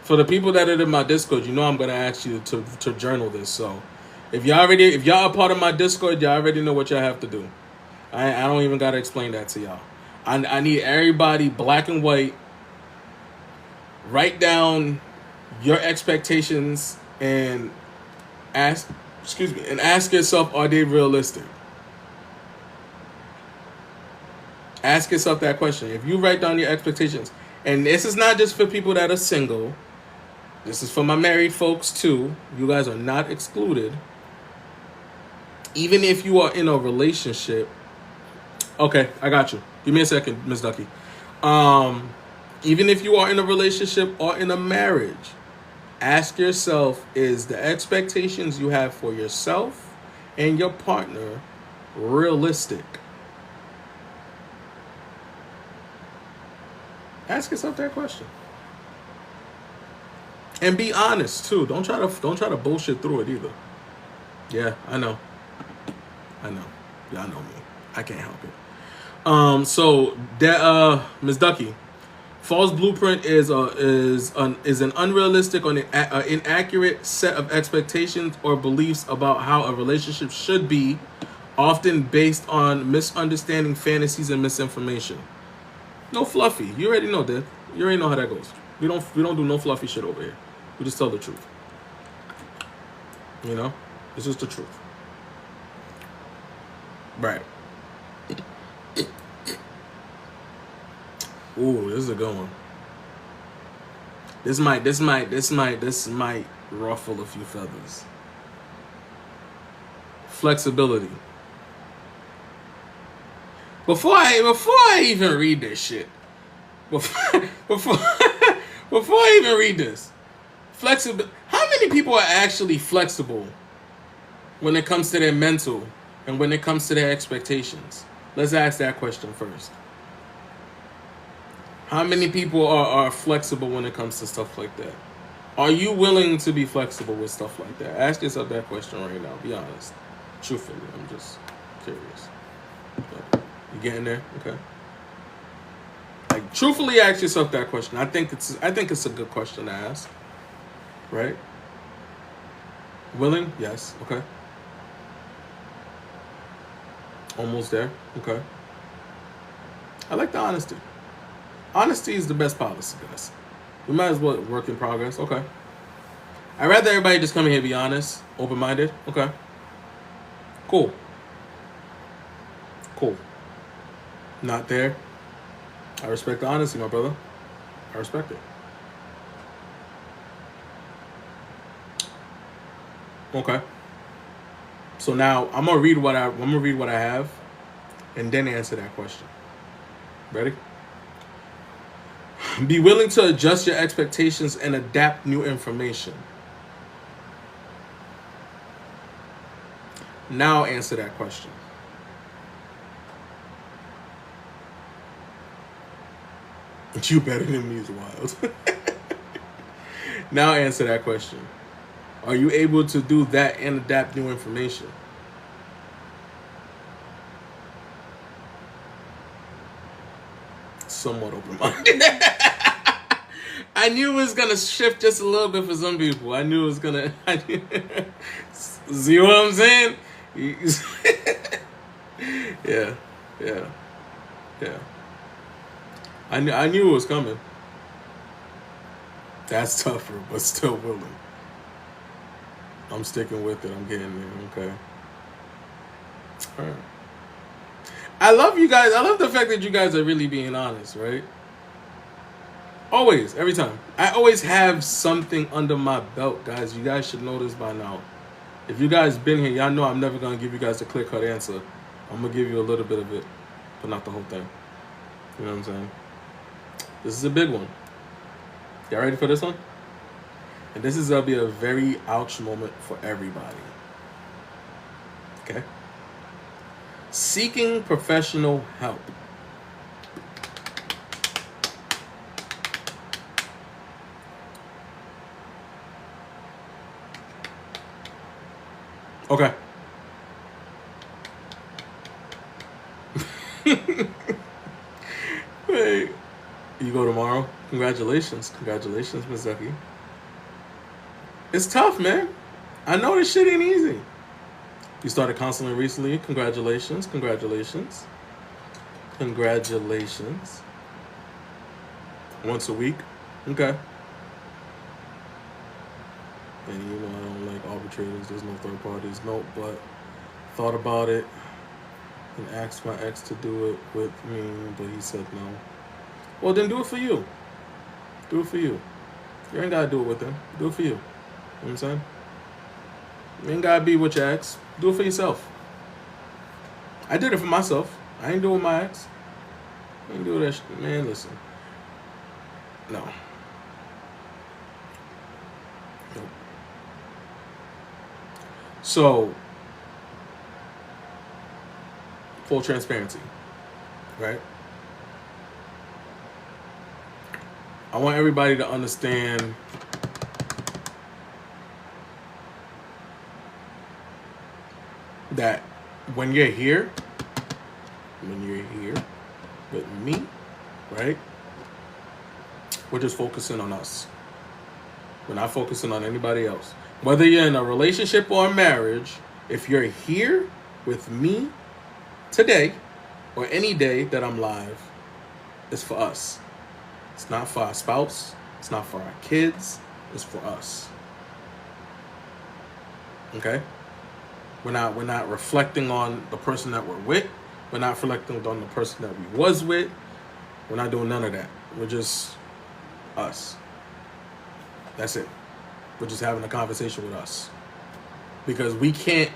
For the people that are in my Discord, you know I'm going to ask you to journal this. So if y'all are part of my Discord, y'all already know what y'all have to do. I don't even got to explain that to y'all. I need everybody, black and white, write down your expectations and ask yourself, are they realistic? Ask yourself that question. If you write down your expectations, and this is not just for people that are single, this is for my married folks too. You guys are not excluded. Even if you are in a relationship, okay, I got you. Give me a second, Miss Ducky. Even if you are in a relationship or in a marriage, ask yourself, is the expectations you have for yourself and your partner realistic? Ask yourself that question. And be honest too. Don't try to bullshit through it either. Yeah, I know. Y'all know me. I can't help it. So that Ms. Ducky, false blueprint is an unrealistic or an inaccurate set of expectations or beliefs about how a relationship should be, often based on misunderstanding, fantasies, and misinformation. No fluffy. You already know that. You already know how that goes. We don't do no fluffy shit over here. We just tell the truth. You know, it's just the truth. Right. Ooh, this is a good one. This might ruffle a few feathers. Flexibility. Before I even read this shit, before I even read this, flexible. How many people are actually flexible when it comes to their mental and when it comes to their expectations? Let's ask that question first. How many people are flexible when it comes to stuff like that? Are you willing to be flexible with stuff like that? Ask yourself that question right now. Be honest. Truthfully, I'm just curious. You getting there? Okay. Like, truthfully ask yourself that question. I think it's a good question to ask. Right? Willing? Yes. Okay. Almost there. Okay. I like the honesty. Honesty is the best policy, guys. We might as well work in progress. Okay. I'd rather everybody just come in here and be honest, open-minded. Okay. Cool. Not there. I respect the honesty, my brother. I respect it. Okay. So now I'm gonna read what I have, and then answer that question. Ready? Be willing to adjust your expectations and adapt new information. Now answer that question. You better than me is wild. Now answer that question. Are you able to do that and adapt new information? Somewhat open-minded. I knew it was gonna shift just a little bit for some people. I knew it was gonna. See what I'm saying? Yeah. I knew it was coming. That's tougher, but still willing. I'm sticking with it. I'm getting there. Okay. All right. I love you guys. I love the fact that you guys are really being honest, right? Always, every time. I always have something under my belt, guys. You guys should know this by now. If you guys been here, y'all know I'm never going to give you guys a clear-cut answer. I'm going to give you a little bit of it, but not the whole thing. You know what I'm saying? This is a big one. Y'all ready for this one? And this is going to be a very ouch moment for everybody. Okay? Seeking professional help. Okay. Hey, you go tomorrow? Congratulations, Ms. Zucky. It's tough, man. I know this shit ain't easy. You started counseling recently. Congratulations. Once a week. Okay. And you know I don't like arbitrators. There's no third parties. Nope. But thought about it and asked my ex to do it with me, but he said no. Well, then do it for you. Do it for you. You ain't gotta do it with him. Do it for you. You know what I'm saying? You ain't gotta be with your ex. Do it for yourself. I did it for myself. I ain't doing my ex. I ain't doing that shit. Man, listen. No. Nope. So, full transparency, right? I want everybody to understand that when you're here with me, right? We're just focusing on us. We're not focusing on anybody else. Whether you're in a relationship or a marriage, if you're here with me today or any day that I'm live, it's for us. It's not for our spouse. It's not for our kids. It's for us. Okay? We're not reflecting on the person that we're with. We're not reflecting on the person that we was with. We're not doing none of that. We're just us. That's it. We're just having a conversation with us. Because we can't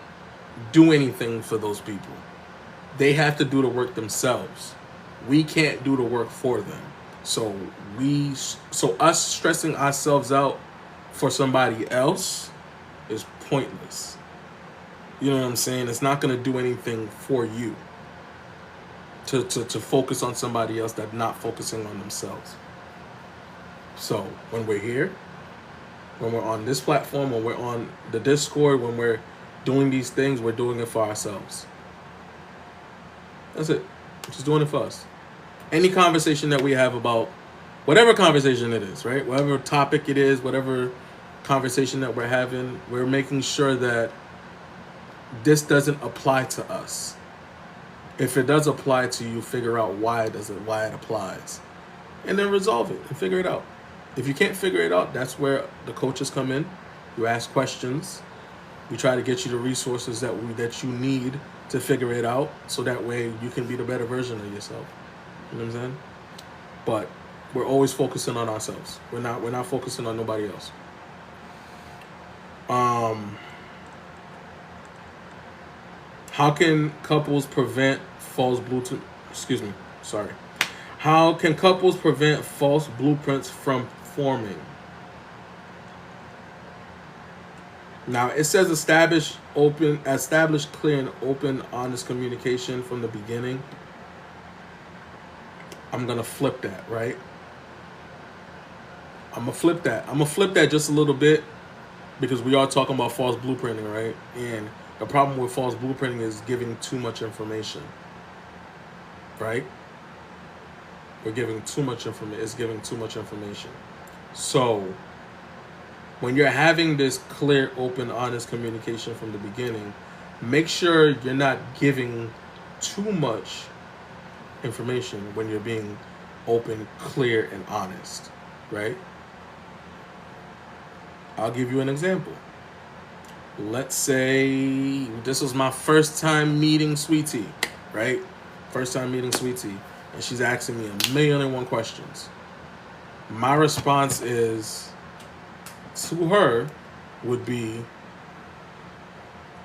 do anything for those people. They have to do the work themselves. We can't do the work for them. So us stressing ourselves out for somebody else is pointless. You know what I'm saying? It's not going to do anything for you to focus on somebody else that's not focusing on themselves. So when we're here, when we're on this platform, when we're on the Discord, when we're doing these things, we're doing it for ourselves. That's it. We're just doing it for us. Any conversation that we have about whatever conversation it is, right? Whatever topic it is, whatever conversation that we're having, we're making sure that this doesn't apply to us. If it does apply to you, figure out why it applies. And then resolve it and figure it out. If you can't figure it out, that's where the coaches come in. You ask questions. We try to get you the resources that you need to figure it out, so that way you can be the better version of yourself. You know what I'm saying? But we're always focusing on ourselves. We're not focusing on nobody else. How can couples prevent false blueprints? How can couples prevent false blueprints from forming? Now it says establish clear and open, honest communication from the beginning. I'm gonna flip that, right? I'm gonna flip that just a little bit, because we are talking about false blueprinting, right? And the problem with false blueprinting is giving too much information, right? It's giving too much information. So when you're having this clear, open, honest communication from the beginning, make sure you're not giving too much information when you're being open, clear, and honest, right? I'll give you an example. Let's say this was my first time meeting Sweetie, right? And she's asking me 1,000,001 questions. My response to her would be,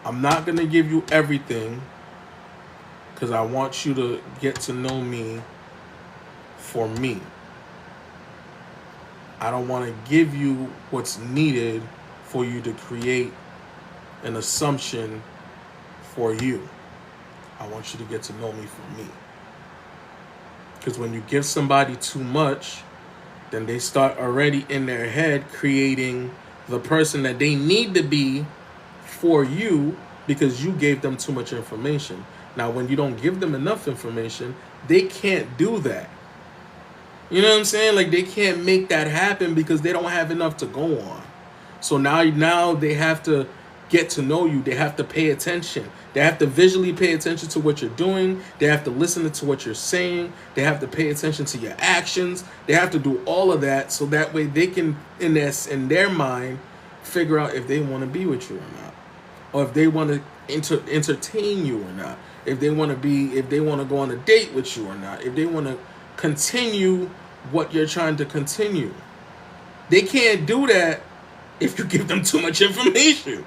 I'm not going to give you everything, because I want you to get to know me for me. I don't want to give you what's needed for you to create an assumption for you. I want you to get to know me for me. Because when you give somebody too much, then they start already in their head creating the person that they need to be for you, because you gave them too much information. Now, when you don't give them enough information, they can't do that. You know what I'm saying? Like, they can't make that happen because they don't have enough to go on. So now they have to get to know you. They have to pay attention. They have to visually pay attention to what you're doing. They have to listen to what you're saying. They have to pay attention to your actions. They have to do all of that, so that way they can, in their mind, figure out if they want to be with you or not, or if they want to entertain you or not, if they want to go on a date with you or not, if they want to continue what you're trying to continue. They can't do that if you give them too much information.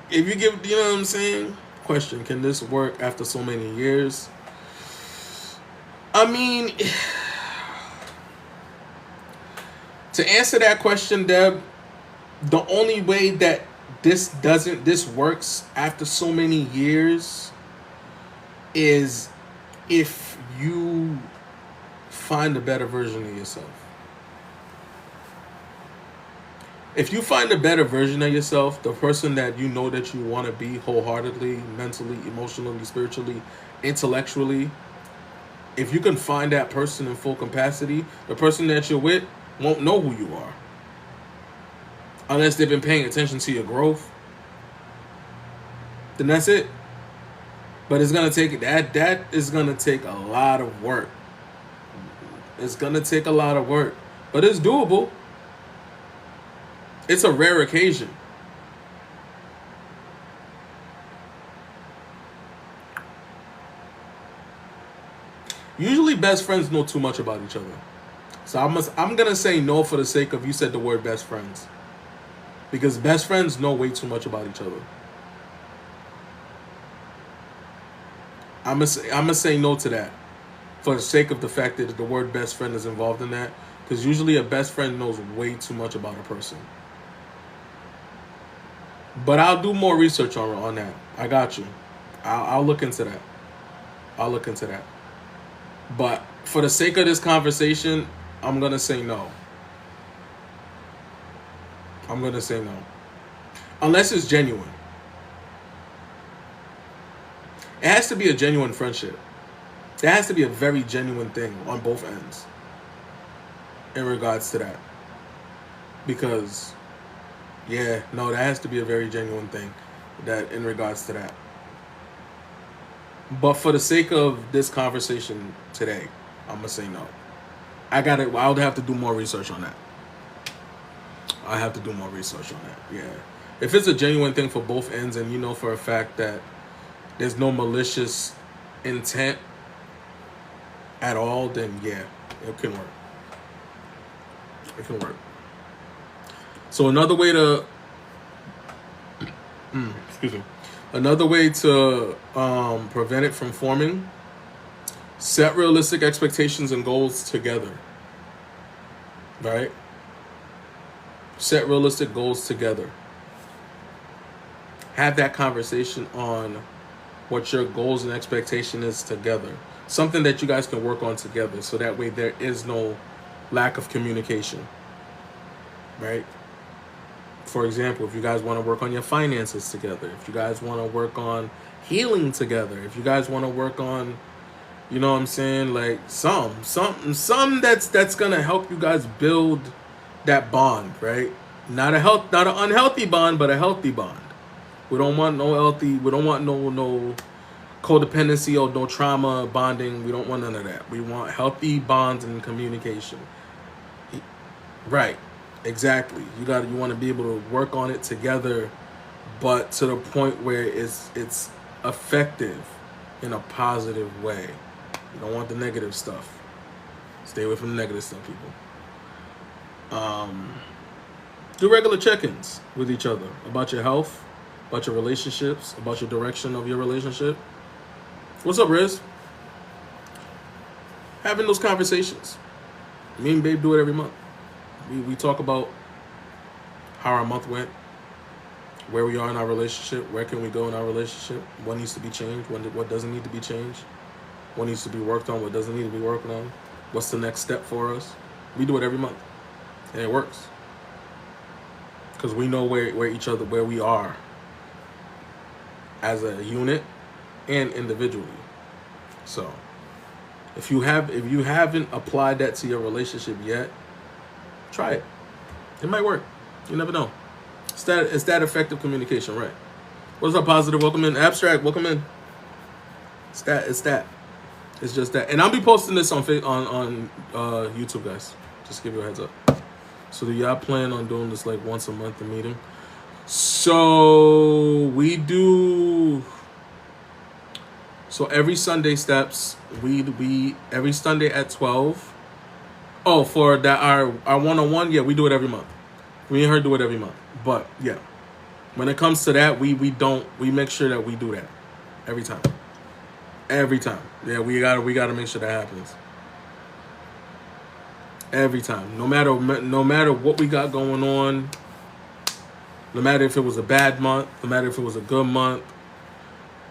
If you give, you know what I'm saying? Question: can this work after so many years? I mean, to answer that question, Deb, the only way that this works after so many years is if you find a better version of yourself. If you find a better version of yourself, the person that you know that you want to be wholeheartedly, mentally, emotionally, spiritually, intellectually, if you can find that person in full capacity, the person that you're with won't know who you are. Unless they've been paying attention to your growth. Then that's it. But it's gonna take that is gonna take a lot of work. It's gonna take a lot of work. But it's doable. It's a rare occasion. Usually best friends know too much about each other. So I'm gonna say no for the sake of you said the word best friends. Because best friends know way too much about each other. I'm gonna say no to that. For the sake of the fact that the word best friend is involved in that. Because usually a best friend knows way too much about a person. But I'll do more research on that. I got you. I'll look into that. I'll look into that. But for the sake of this conversation, I'm going to say no. I'm going to say no. Unless it's genuine. It has to be a genuine friendship. There has to be a very genuine thing on both ends in regards to that. Because, yeah, no, that has to be a very genuine thing that in regards to that. But for the sake of this conversation today, I'm going to say no. I would have to do more research on that. I have to do more research on that, yeah. If it's a genuine thing for both ends and you know for a fact that there's no malicious intent at all, then yeah, it can work. It can work. So another way to... excuse me. Another way to prevent it from forming, set realistic expectations and goals together. Right? Set realistic goals together. Have that conversation on what your goals and expectation is together. Something that you guys can work on together, so that way there is no lack of communication. Right? For example, if you guys want to work on your finances together, if you guys want to work on healing together, if you guys want to work on, you know what I'm saying, like some that's gonna help you guys build that bond, right? Not an unhealthy bond, but a healthy bond. We don't want no codependency or no trauma bonding. We don't want none of that. We want healthy bonds and communication. Right. Exactly. You want to be able to work on it together, but to the point where it's effective in a positive way. You don't want the negative stuff. Stay away from the negative stuff, people. Do regular check-ins with each other about your health, about your relationships, about your direction of your relationship. What's up, Riz? Having those conversations. Me and Babe do it every month. We talk about how our month went, where we are in our relationship, where can we go in our relationship, what needs to be changed, what doesn't need to be changed, what needs to be worked on, what doesn't need to be worked on, what's the next step for us. We do it every month, and it works. Because we know where we are as a unit and individually. So if you haven't applied that to your relationship yet, try it. It might work. You never know. It's that effective communication, right? What's up, Positive? Welcome in. Abstract, welcome in. It's that. It's just that. And I'll be posting this on YouTube, guys. Just give you a heads up. So do y'all plan on doing this like once a month, the meeting? So we do. So every Sunday steps. We every Sunday at 12. Oh, for that our one-on-one, yeah, we do it every month. Me and her do it every month. But yeah, when it comes to that, we make sure that we do that. Every time. Every time. Yeah, we gotta make sure that happens. Every time. No matter what we got going on, no matter if it was a bad month, no matter if it was a good month,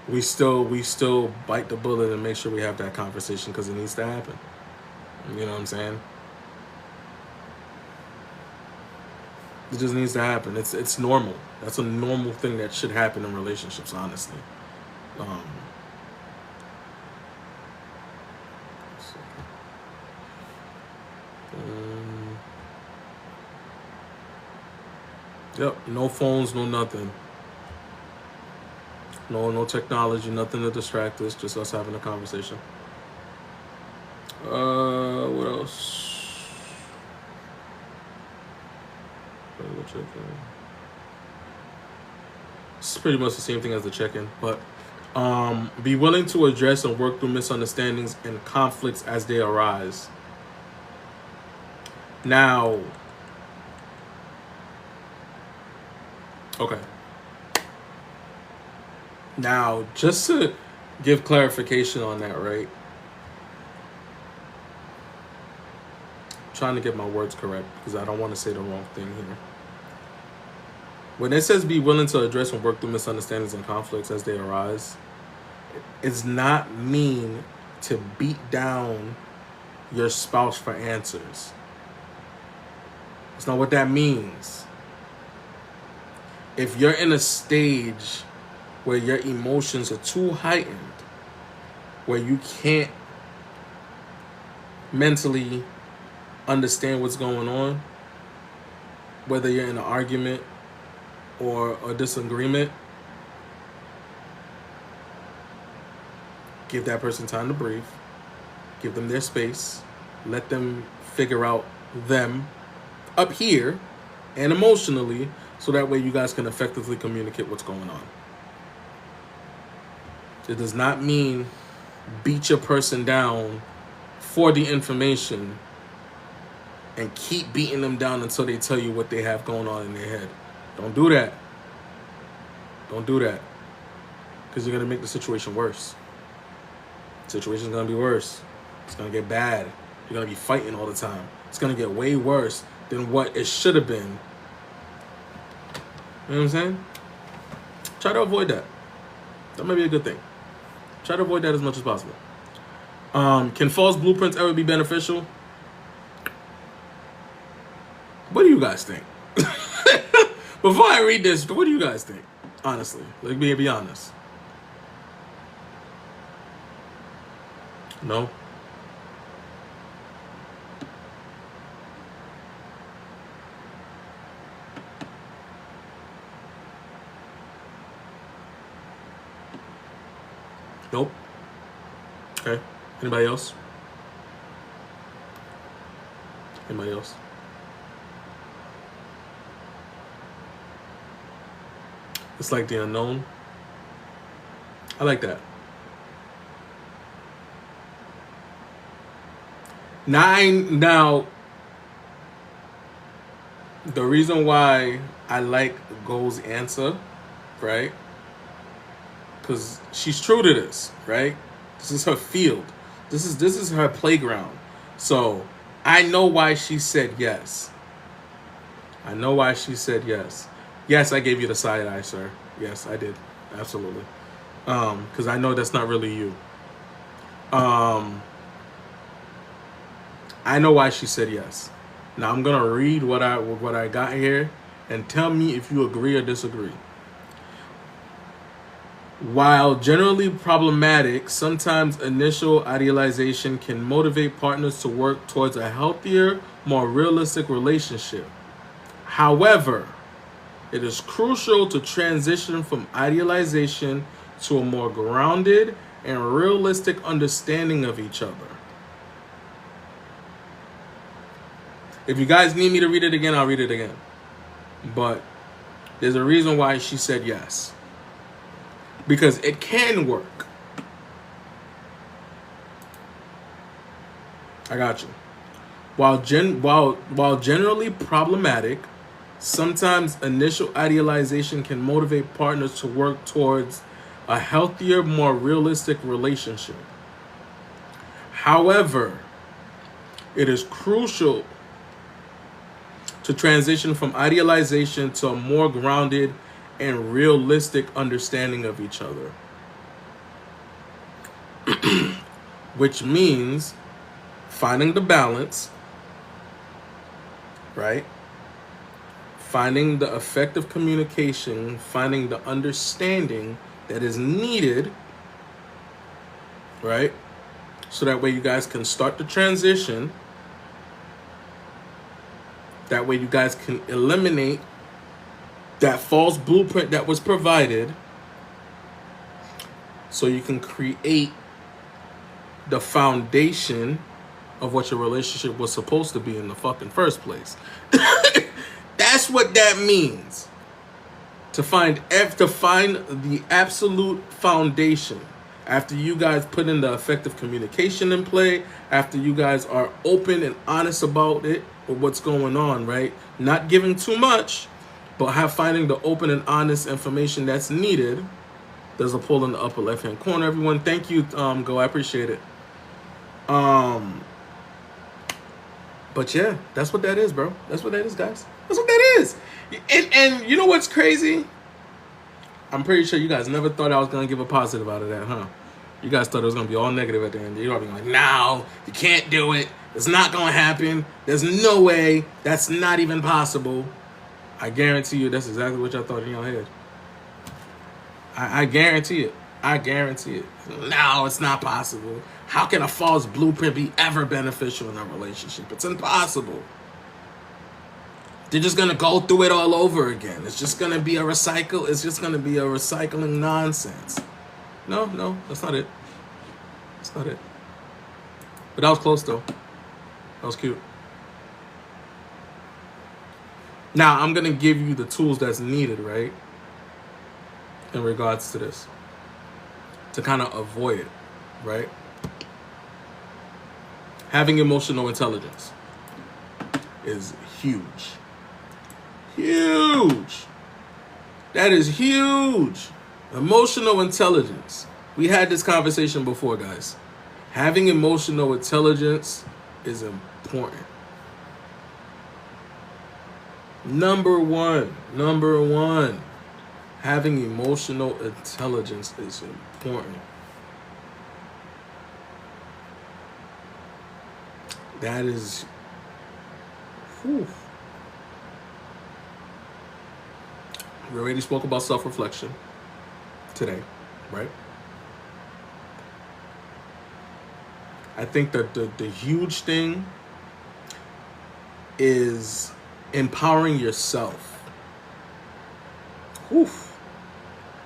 we still bite the bullet and make sure we have that conversation because it needs to happen. You know what I'm saying? It just needs to happen. It's normal. That's a normal thing that should happen in relationships, honestly. Um, yep. No phones, no nothing. No technology, nothing to distract us. Just us having a conversation. What else? It's pretty much the same thing as the check-in, but be willing to address and work through misunderstandings and conflicts as they arise. Now, okay. Now, just to give clarification on that, right? I'm trying to get my words correct because I don't want to say the wrong thing here. When it says be willing to address and work through misunderstandings and conflicts as they arise, it's not mean to beat down your spouse for answers. It's not what that means. If you're in a stage where your emotions are too heightened, where you can't mentally understand what's going on, whether you're in an argument or a disagreement, give that person time to breathe. Give them their space. Let them figure out them up here and emotionally, so that way you guys can effectively communicate what's going on. It does not mean beat your person down for the information and keep beating them down until they tell you what they have going on in their head. Don't do that. Don't do that. Because you're going to make the situation worse. The situation's going to be worse. It's going to get bad. You're going to be fighting all the time. It's going to get way worse than what it should have been. You know what I'm saying? Try to avoid that. That might be a good thing. Try to avoid that as much as possible. Can false blueprints ever be beneficial? What do you guys think? Before I read this, what do you guys think? Honestly, like, be honest. No? Nope. Okay. Anybody else? Anybody else? It's like the unknown. I like that. 9. Now, the reason why I like Go's answer, right? Because she's true to this, right? This is her field. This is her playground. So I know why she said yes. I know why she said yes. Yes, I gave you the side eye, sir. Yes, I did. Absolutely. Because I know that's not really you. I know why she said yes. Now I'm gonna read what I got here and tell me if you agree or disagree. While generally problematic, sometimes initial idealization can motivate partners to work towards a healthier, more realistic relationship. However, it is crucial to transition from idealization to a more grounded and realistic understanding of each other. If you guys need me to read it again, I'll read it again. But there's a reason why she said yes. Because it can work. I got you. While generally problematic, sometimes initial idealization can motivate partners to work towards a healthier, more realistic relationship. However, it is crucial to transition from idealization to a more grounded and realistic understanding of each other. Which means finding the balance, right? Finding the effective communication, finding the understanding that is needed, right? So that way you guys can start the transition. That way you guys can eliminate that false blueprint that was provided, so you can create the foundation of what your relationship was supposed to be in the fucking first place. That's what that means. To find the absolute foundation. After you guys put in the effective communication in play, after you guys are open and honest about it, or what's going on, right? Not giving too much, but finding the open and honest information that's needed. There's a poll in the upper left-hand corner, everyone. Thank you, Go. I appreciate it. But yeah, that's what that is, bro. That's what that is, guys. That's what that is. And you know what's crazy? I'm pretty sure you guys never thought I was going to give a positive out of that, huh? You guys thought it was going to be all negative at the end. You're going to be like, no, you can't do it. It's not going to happen. There's no way. That's not even possible. I guarantee you that's exactly what y'all thought in your head. I guarantee it. I guarantee it. No, it's not possible. How can a false blueprint be ever beneficial in a relationship? It's impossible. They're just going to go through it all over again. It's just going to be a recycle. It's just going to be a recycling nonsense. No, that's not it. That's not it. But that was close, though. That was cute. Now, I'm going to give you the tools that's needed, right? In regards to this. To kind of avoid it, right? Having emotional intelligence is huge. Huge. That is huge. Emotional intelligence. We had this conversation before, guys. Having emotional intelligence is important. Number one. Having emotional intelligence is important. That is... Whew. We already spoke about self-reflection today, right? I think that the huge thing is empowering yourself. Oof.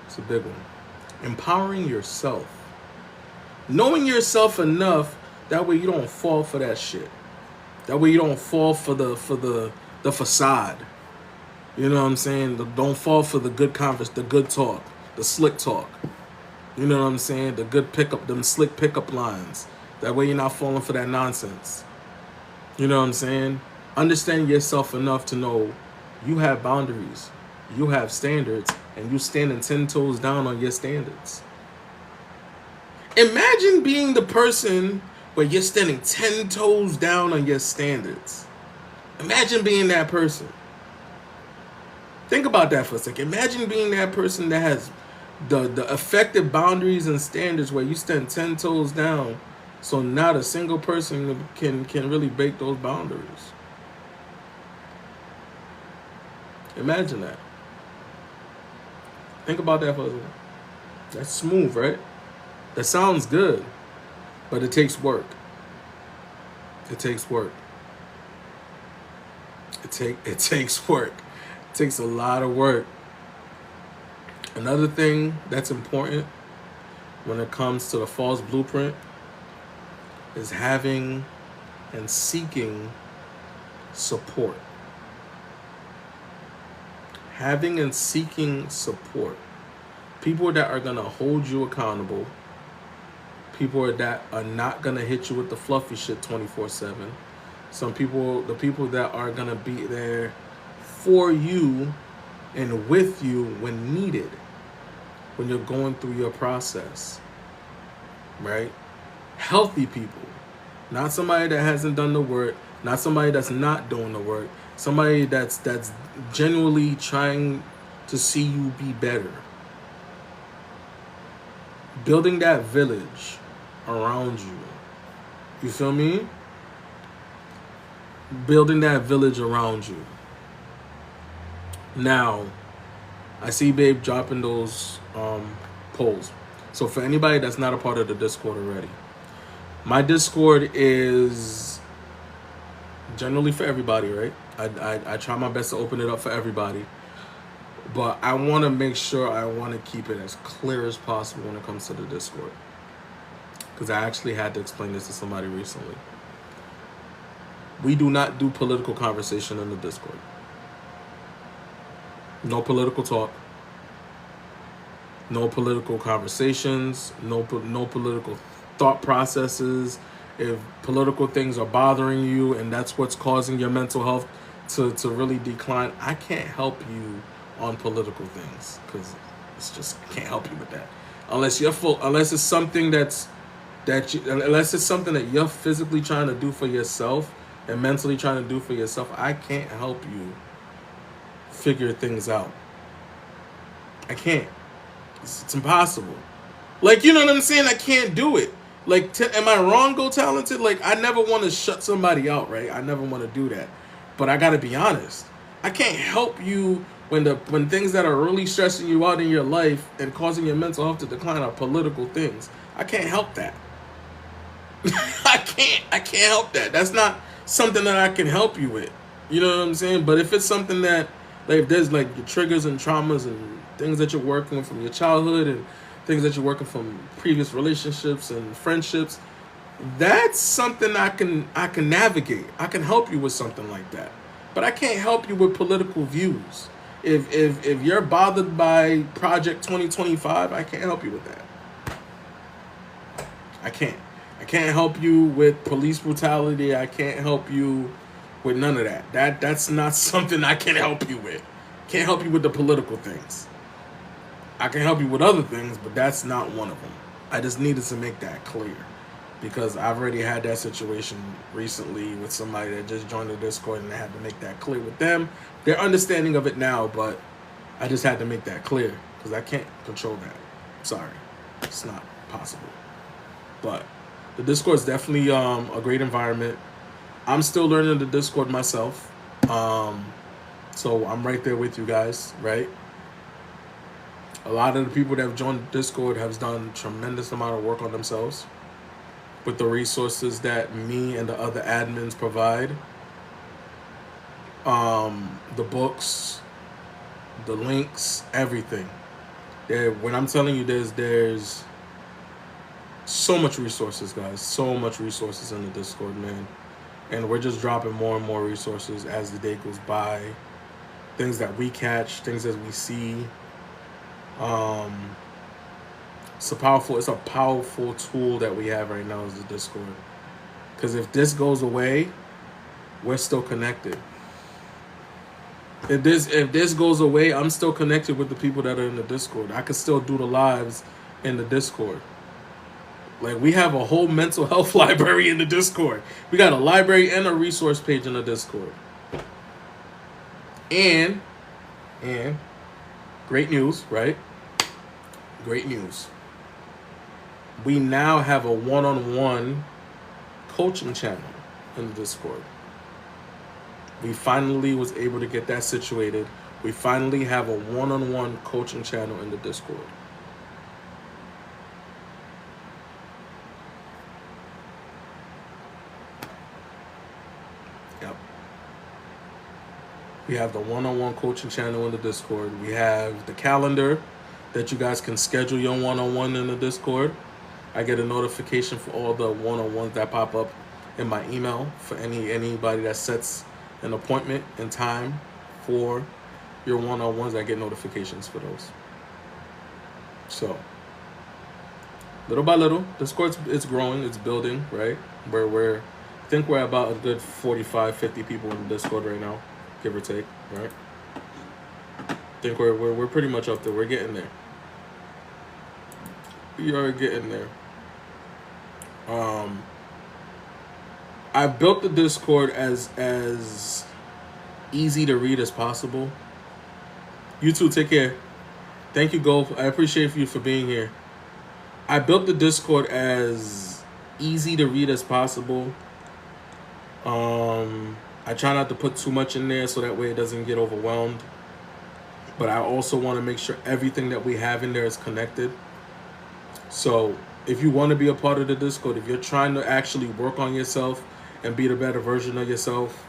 It's a big one. Empowering yourself. Knowing yourself enough, that way you don't fall for that shit. That way you don't fall for the facade. You know what I'm saying? Don't fall for the good converse, the good talk, the slick talk. You know what I'm saying? The good pickup, them slick pickup lines. That way you're not falling for that nonsense. You know what I'm saying? Understand yourself enough to know you have boundaries, you have standards, and you standing 10 toes down on your standards. Imagine being the person where you're standing 10 toes down on your standards. Imagine being that person. Think about that for a second. Imagine being that person that has the effective boundaries and standards where you stand 10 toes down, so not a single person can really break those boundaries. Imagine that. Think about that for a second. That's smooth, right? That sounds good, but it takes work. It takes work. It takes work. It takes a lot of work. Another thing that's important when it comes to the false blueprint is having and seeking support. Having and seeking support. People that are going to hold you accountable. People that are not going to hit you with the fluffy shit 24/7. The people that are going to be there for you and with you when needed. when you're going through your process, right? Healthy people, not somebody that hasn't done the work, not somebody that's not doing the work, somebody that's genuinely trying to see you be better. Building that village around you. You feel me? Building that village around you. Now, I see Babe dropping those polls. So for anybody that's not a part of the Discord already, my Discord is generally for everybody, right? I try my best to open it up for everybody. But I want to make sure I want to keep it as clear as possible when it comes to the Discord. Because I actually had to explain this to somebody recently. We do not do political conversation in the Discord. No political talk. No political conversations. No political thought processes. If political things are bothering you and that's what's causing your mental health to really decline, I can't help you on political things because it's just can't help you with that unless it's something unless it's something that you're physically trying to do for yourself and mentally trying to do for yourself. I can't help you figure things out. I can't. It's impossible. Like, you know what I'm saying? I can't do it. Like, am I wrong, Go Talented? Like, I never want to shut somebody out, right? I never want to do that. But I gotta be honest. I can't help you when things that are really stressing you out in your life and causing your mental health to decline are political things. I can't help that. I can't help that. That's not something that I can help you with. You know what I'm saying? But if it's something that, like, if there's like your triggers and traumas and things that you're working with from your childhood and things that you're working from previous relationships and friendships, that's something I can navigate. I can help you with something like that. But I can't help you with political views. If you're bothered by Project 2025, I can't help you with that. I can't help you with police brutality. I can't help you with none of that. That's not something I can help you with. Can't help you with the political things. I can help you with other things, but that's not one of them. I just needed to make that clear because I've already had that situation recently with somebody that just joined the Discord and I had to make that clear with them. They're understanding of it now, but I just had to make that clear because I can't control that. Sorry. It's not possible. But the Discord is definitely a great environment. I'm still learning the Discord myself. So I'm right there with you guys, right? A lot of the people that have joined the Discord have done a tremendous amount of work on themselves with the resources that me and the other admins provide. The books, the links, everything. When I'm telling you there's so much resources, guys. So much resources in the Discord, man. And we're just dropping more and more resources as the day goes by. Things that we catch, things that we see. It's a powerful tool that we have right now is the Discord. Because if this goes away, we're still connected. If this goes away, I'm still connected with the people that are in the Discord. I can still do the lives in the Discord. Like, we have a whole mental health library in the Discord. We got a library and a resource page in the Discord. And great news, right? Great news. We now have a one-on-one coaching channel in the Discord. We finally was able to get that situated. We finally have a one-on-one coaching channel in the Discord. Yep. We have the one-on-one coaching channel in the Discord. We have the calendar that you guys can schedule your one-on-one in the Discord. I get a notification for all the one-on-ones that pop up in my email for anybody that sets an appointment and time for your one-on-ones. I get notifications for those. So, little by little, Discord it's growing, it's building, right? I think we're about a good 45, 50 people in the Discord right now, give or take, right? I think we're pretty much up there. We're getting there. You're getting there. Um, I built the Discord as easy to read as possible. You too. Take care. Thank you, Golf. I appreciate you for being here. I built the Discord as easy to read as possible. I try not to put too much in there so that way it doesn't get overwhelmed. But I also want to make sure everything that we have in there is connected. So if you want to be a part of the Discord, if you're trying to actually work on yourself and be the better version of yourself,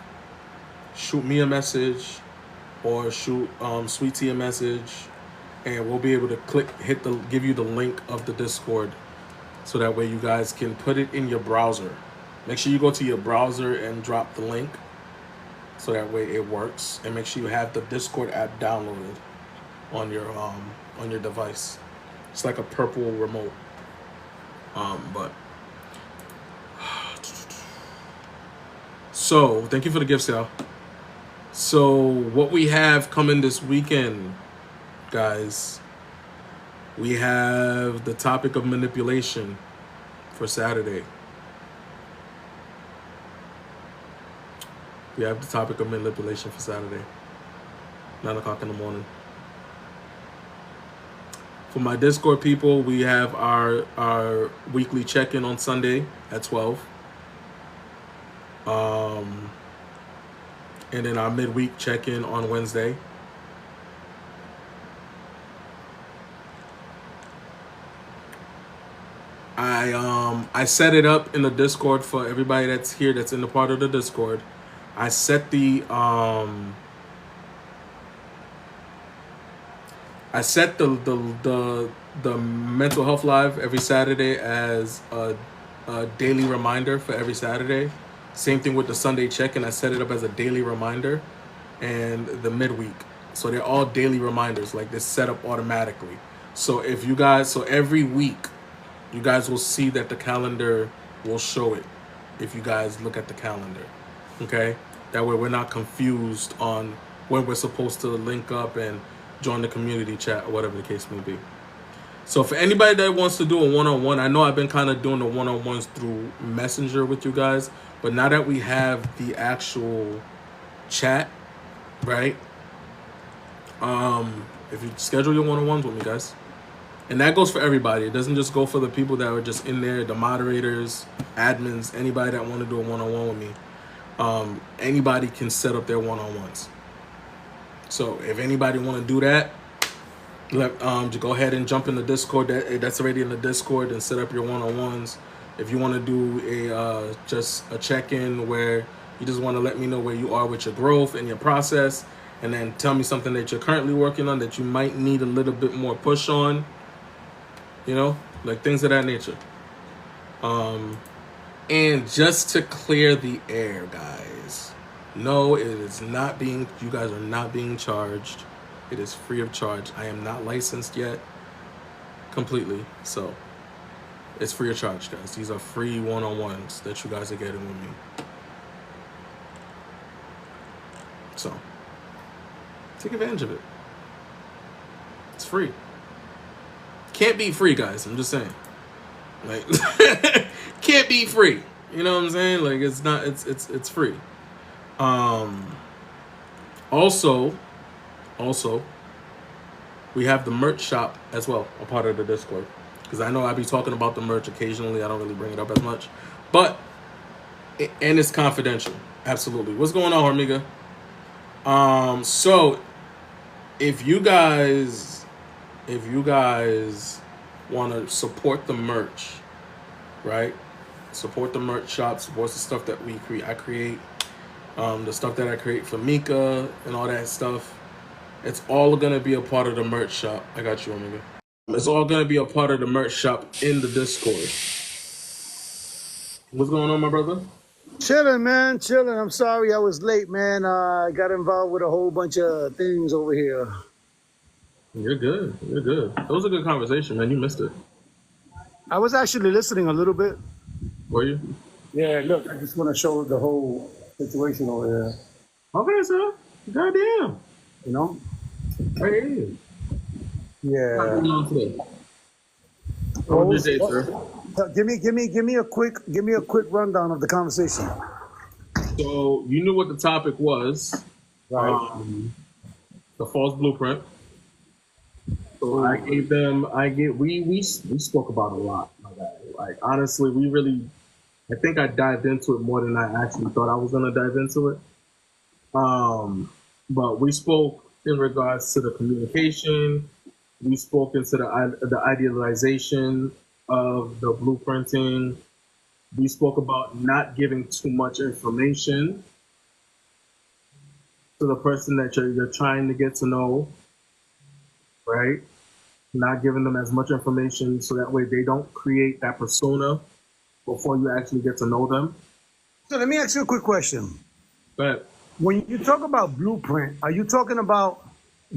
shoot me a message or shoot Sweetie a message, and we'll be able to give you the link of the Discord, so that way you guys can put it in your browser. Make sure you go to your browser and drop the link, so that way it works. And make sure you have the Discord app downloaded on your device. It's like a purple remote. But so thank you for the gifts, y'all. So what we have coming this weekend, guys, we have the topic of manipulation for Saturday. We have the topic of manipulation for Saturday, 9 o'clock in the morning. For my Discord people, we have our weekly check-in on Sunday at 12. And then our midweek check-in on Wednesday. I set it up in the Discord for everybody that's here, that's in the part of the Discord. I set the mental health live every Saturday as a daily reminder for every Saturday. Same thing with the Sunday check-in. I set it up as a daily reminder, and the midweek. So they're all daily reminders, like they're set up automatically. So every week, you guys will see that the calendar will show it if you guys look at the calendar. Okay? That way we're not confused on when we're supposed to link up and join the community chat or whatever the case may be. So for anybody that wants to do a one-on-one, I know I've been kind of doing the one-on-ones through Messenger with you guys, but now that we have the actual chat, right? If you schedule your one-on-ones with me, guys, and that goes for everybody. It doesn't just go for the people that are just in there, the moderators, admins, anybody that want to do a one-on-one with me. Anybody can set up their one-on-ones. So if anybody want to do that, go ahead and jump in the Discord. That's already in the Discord, and set up your one-on-ones. If you want to do just a check-in where you just want to let me know where you are with your growth and your process, and then tell me something that you're currently working on that you might need a little bit more push on, like things of that nature. And just to clear the air, guys, no, it is not you guys are not being charged. It is free of charge. I am not licensed yet completely, so it's free of charge, guys. These are free one-on-ones that you guys are getting with me. So take advantage of it. It's free. Can't be free, guys. I'm just saying. Like, can't be free. You know what I'm saying? Like, it's not. It's free. Also, we have the merch shop as well, a part of the Discord. Because I know I be talking about the merch occasionally. I don't really bring it up as much, and it's confidential. Absolutely. What's going on, Hormiga? So if you guys want to support the merch, right? Support the merch shop, support the stuff that I create, the stuff that I create for Mika and all that stuff. It's all gonna be a part of the merch shop. I got you, Omega. It's all gonna be a part of the merch shop in the Discord. What's going on, my brother? Chilling, man, chilling. I'm sorry I was late, man. I got involved with a whole bunch of things over here. You're good. You're good. That was a good conversation, man. You missed it. I was actually listening a little bit. Were you? Yeah, look, I just want to show the whole situation over there. Okay, sir. Goddamn. You know? I hear you. Yeah. What's going on today? How What was was? your day, sir? Give me a quick rundown of the conversation. So you knew what the topic was, Right. um, the false blueprint. So we spoke about a lot, my guy. Like honestly, I think I dived into it more than I actually thought I was gonna dive into it. But we spoke in regards to the communication. We spoke into the idealization of the blueprinting. We spoke about not giving too much information to the person that you're trying to get to know, right? Not giving them as much information so that way they don't create that persona before you actually get to know them. So let me ask you a quick question. But When you talk about blueprint, are you talking about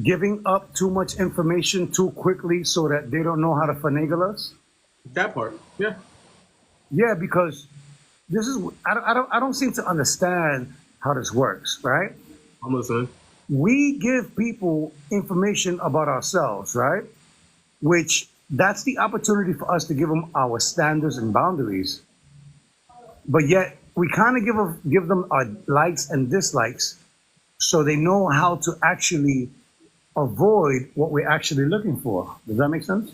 giving up too much information too quickly so that they don't know how to finagle us? that part, yeah, Yeah, because this is I don't seem to understand how this works, right? I'm listening. We give people information about ourselves, right? Which that's the opportunity for us to give them our standards and boundaries. But yet we kind of give them our likes and dislikes so they know how to actually avoid what we're actually looking for. Does that make sense?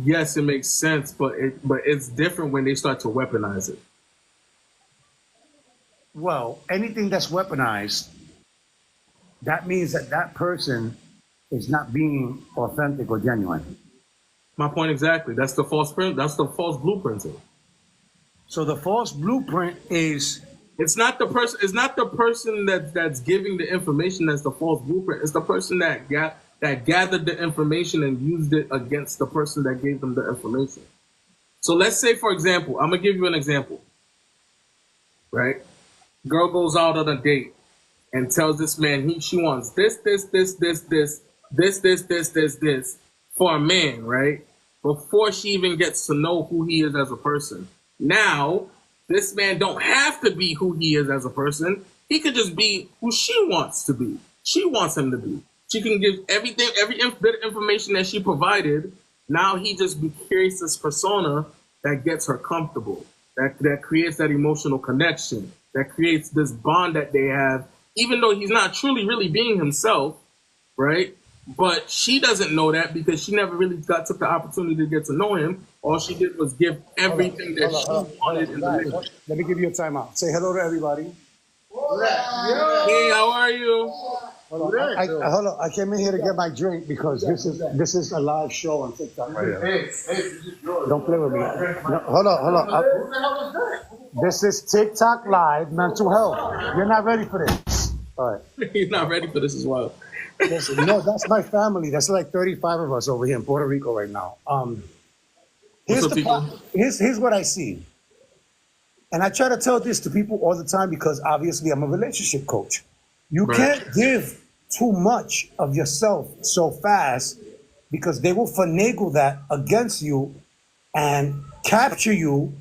Yes, it makes sense, but it's different when they start to weaponize it. Well, anything that's weaponized, that means that that person is not being authentic or genuine. My point exactly. That's the false print. That's the false blueprinting. So the false blueprint is It's not the person. It's not the person that's giving the information that's the false blueprint. It's the person that gathered the information and used it against the person that gave them the information. So let's say, for example, I'm gonna give you an example. Right? Girl goes out on a date and tells this man she wants this for a man, right? Before she even gets to know who he is as a person. Now, this man don't have to be who he is as a person. He could just be who she wants to be. She wants him to be. She can give everything, bit of information that she provided. Now he just creates this persona that gets her comfortable, that creates that emotional connection, that creates this bond that they have, even though he's not truly really being himself, right? But she doesn't know that because she never really took the opportunity to get to know him. All she did was give everything that she wanted in the minute. let me give you a timeout. Say hello to everybody. Hey, how are you? Hold on. Hold on. I came in here to get my drink because this is a live show on TikTok right here. Don't play with me. No, hold on. This is TikTok live mental health. You're not ready for this. All right. He's not ready for this as well. Listen, no, that's my family. That's like 35 of us over here in Puerto Rico right now. Here's what I see. And I try to tell this to people all the time because obviously I'm a relationship coach. You can't give too much of yourself so fast because they will finagle that against you and capture you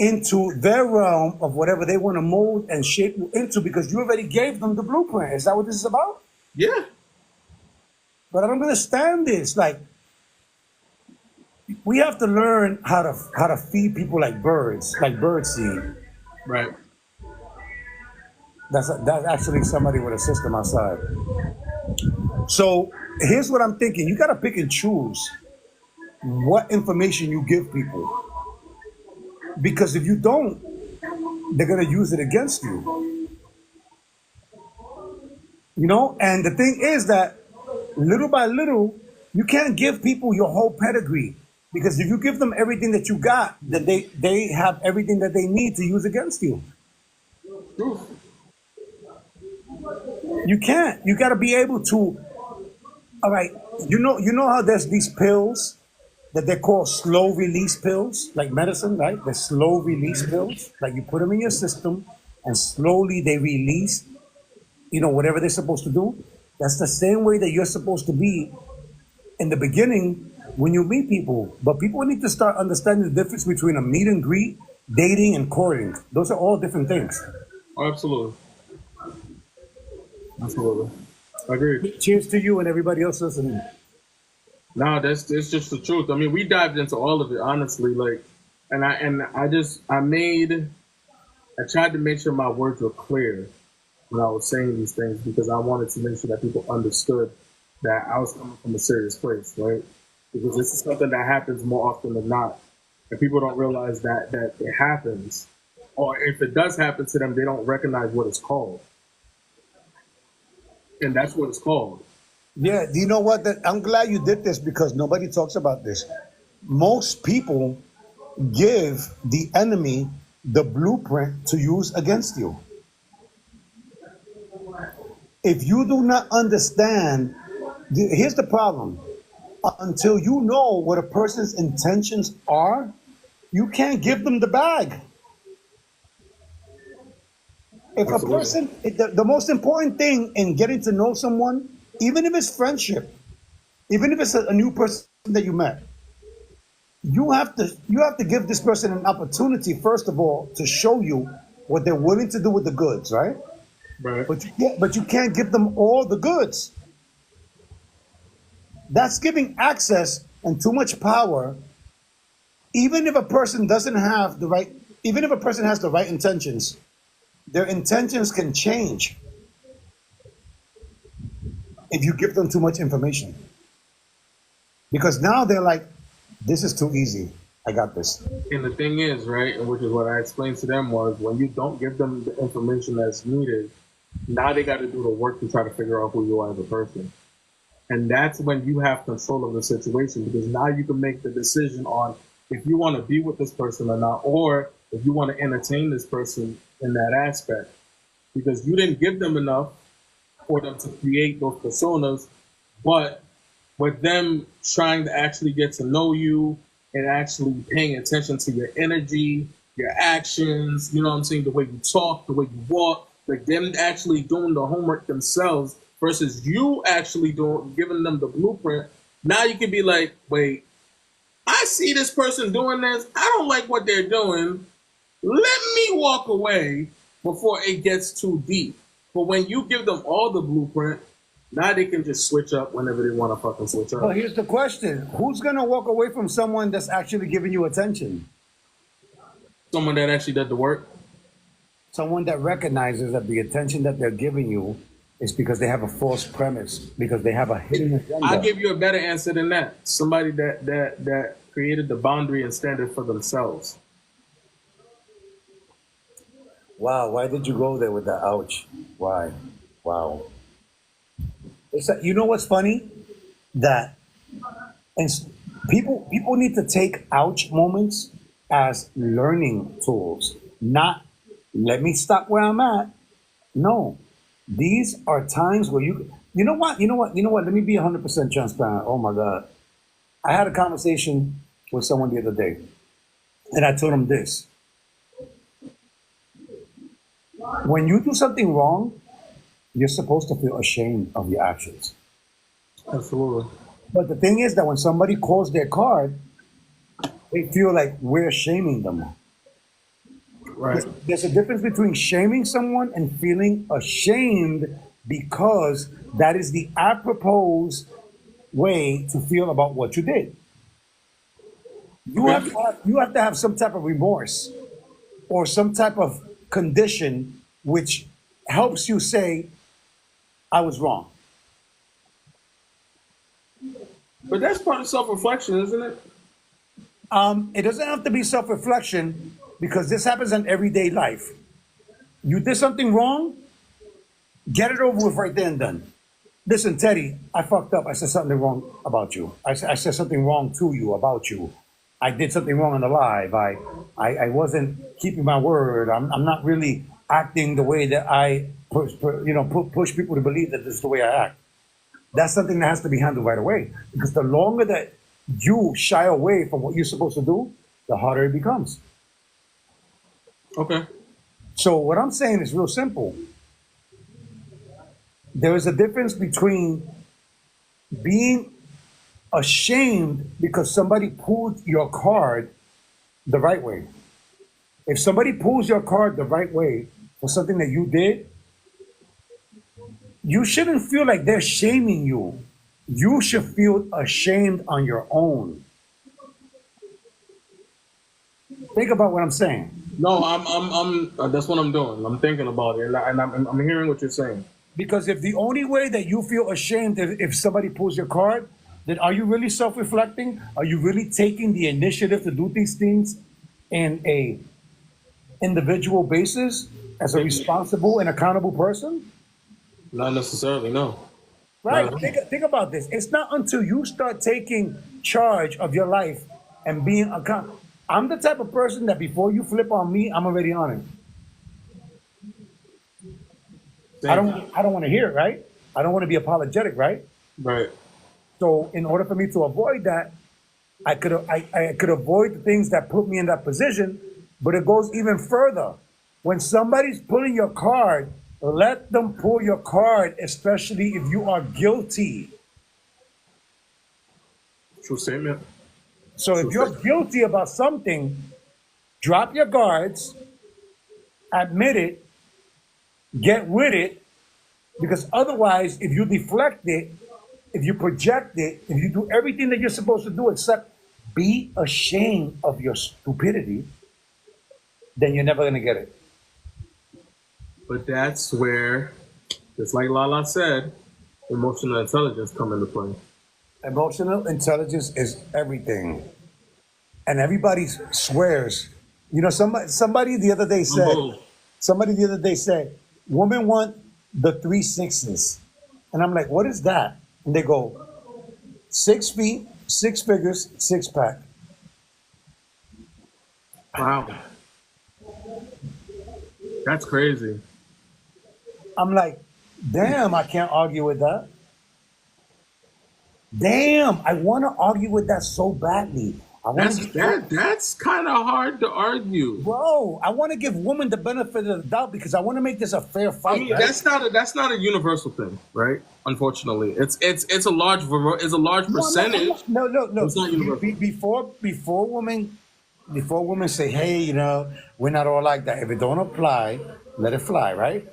into their realm of whatever they want to mold and shape you into because you already gave them the blueprint. Is that what this is about? Yeah. But I don't understand this. Like, we have to learn how to feed people like birds, like birdseed. Right. That's actually somebody with a system outside. So here's what I'm thinking. You got to pick and choose what information you give people. Because if you don't, they're going to use it against you. You know? And the thing is that little by little, you can't give people your whole pedigree. Because if you give them everything that you got, then they have everything that they need to use against you. You can't. You got to be able to. All right. You know how there's these pills that they call slow release pills, like medicine, right? The slow release pills. Like you put them in your system, and slowly they release. Whatever they're supposed to do. That's the same way that you're supposed to be in the beginning when you meet people. But people need to start understanding the difference between a meet and greet, dating, and courting. Those are all different things. Oh, absolutely. Absolutely. I agree. Cheers to you and everybody else listening. No, that's just the truth. I mean, we dived into all of it, honestly. Like, I tried to make sure my words were clear when I was saying these things because I wanted to make sure that people understood that I was coming from a serious place, right? Because this is something that happens more often than not, and people don't realize that it happens, or if it does happen to them, they don't recognize what it's called, and that's what it's called. Yeah, do you know what? I'm glad you did this because nobody talks about this. Most people give the enemy the blueprint to use against you. If you do not understand, here's the problem. Until you know what a person's intentions are, you can't give them the bag. If a Absolutely, person, the most important thing in getting to know someone, even if it's friendship, even if it's a new person that you met, you have to give this person an opportunity first of all to show you what they're willing to do with the goods, right? right? But you can't give them all the goods. That's giving access and too much power. Even if a person doesn't have the right, even if a person has the right intentions, their intentions can change if you give them too much information. Because now they're like, this is too easy. I got this. And the thing is, right, and which is what I explained to them was when you don't give them the information that's needed, now they got to do the work to try to figure out who you are as a person. And that's when you have control of the situation because now you can make the decision on if you want to be with this person or not, or if you want to entertain this person in that aspect. Because you didn't give them enough for them to create those personas, but with them trying to actually get to know you and actually paying attention to your energy, your actions, you know what I'm saying, the way you talk, the way you walk, like them actually doing the homework themselves versus you actually doing giving them the blueprint. Now you can be like, wait, I see this person doing this. I don't like what they're doing. Let me walk away before it gets too deep. But when you give them all the blueprint, now they can just switch up whenever they want to fucking switch Well, up. here's the question: who's gonna walk away from someone that's actually giving you attention? Someone that actually did the work. Someone that recognizes that the attention that they're giving you is because they have a false premise, because they have a hidden I'll agenda. give you a better answer than that. Somebody that created the boundary and standard for themselves. Wow, why did you go there with that? Ouch. Why? Wow. It's that, you know what's funny? That and people need to take ouch moments as learning tools, not let me stop where I'm at. No, these are times where you know what. Let me be 100% transparent. Oh my God, I had a conversation with someone the other day, and I told him this: when you do something wrong, you're supposed to feel ashamed of your actions. Absolutely. But the thing is that when somebody calls their card, they feel like we're shaming them. Right. There's a difference between shaming someone and feeling ashamed because that is the apropos way to feel about what you did. Okay. You have to have some type of remorse or some type of condition which helps you say, I was wrong. But that's part of self-reflection, isn't it? It doesn't have to be self reflection because this happens in everyday life. You did something wrong, get it over with right there and done. Listen, Teddy, I fucked up. I said something wrong about you. I said something wrong to you about you. I did something wrong on the live. I wasn't keeping my word. I'm not really acting the way that I push people to believe that this is the way I act. That's something that has to be handled right away. Because the longer that you shy away from what you're supposed to do, the harder it becomes. Okay. So what I'm saying is real simple. There is a difference between being ashamed because somebody pulled your card the right way. If somebody pulls your card the right way for something that you did, you shouldn't feel like they're shaming you. you should feel ashamed on your own. Think about what I'm saying. No, that's what I'm doing. I'm thinking about it, and I'm hearing what you're saying. Because if the only way that you feel ashamed if somebody pulls your card, then are you really self-reflecting? Are you really taking the initiative to do these things in a individual basis as a Maybe responsible and accountable person? not necessarily. No, not Right. at all. Think about this. It's not until you start taking charge of your life and being account. I'm the type of person that before you flip on me, I'm already on it. Same. I don't want to hear it, right? I don't want to be apologetic, right? Right. So in order for me to avoid that, I could avoid the things that put me in that position, but it goes even further. When somebody's pulling your card, let them pull your card, especially if you are guilty. True statement. So True if you're statement. guilty about something, drop your guards, admit it, get with it, because otherwise, if you deflect it, if you project it, if you do everything that you're supposed to do except be ashamed of your stupidity, then you're never going to get it. But that's where, just like Lala said, emotional intelligence come into play. Emotional intelligence is everything. And everybody swears. You know, somebody the other day I'm said, bold. women want the 3 6s. And I'm like, what is that? And they go, 6 feet, 6 figures, 6 pack. Wow, that's crazy. I'm like, damn, I can't argue with that. Damn, I want to argue with that so badly. I want to That's kind of hard to argue. bro, I want to give women the benefit of the doubt because I want to make this a fair I fight, mean, right? that's not a universal thing, right? Unfortunately, it's a it's a large No, percentage. no. It's not universal. Before women say, hey, you know, we're not all like that. If it don't apply, let it fly, right?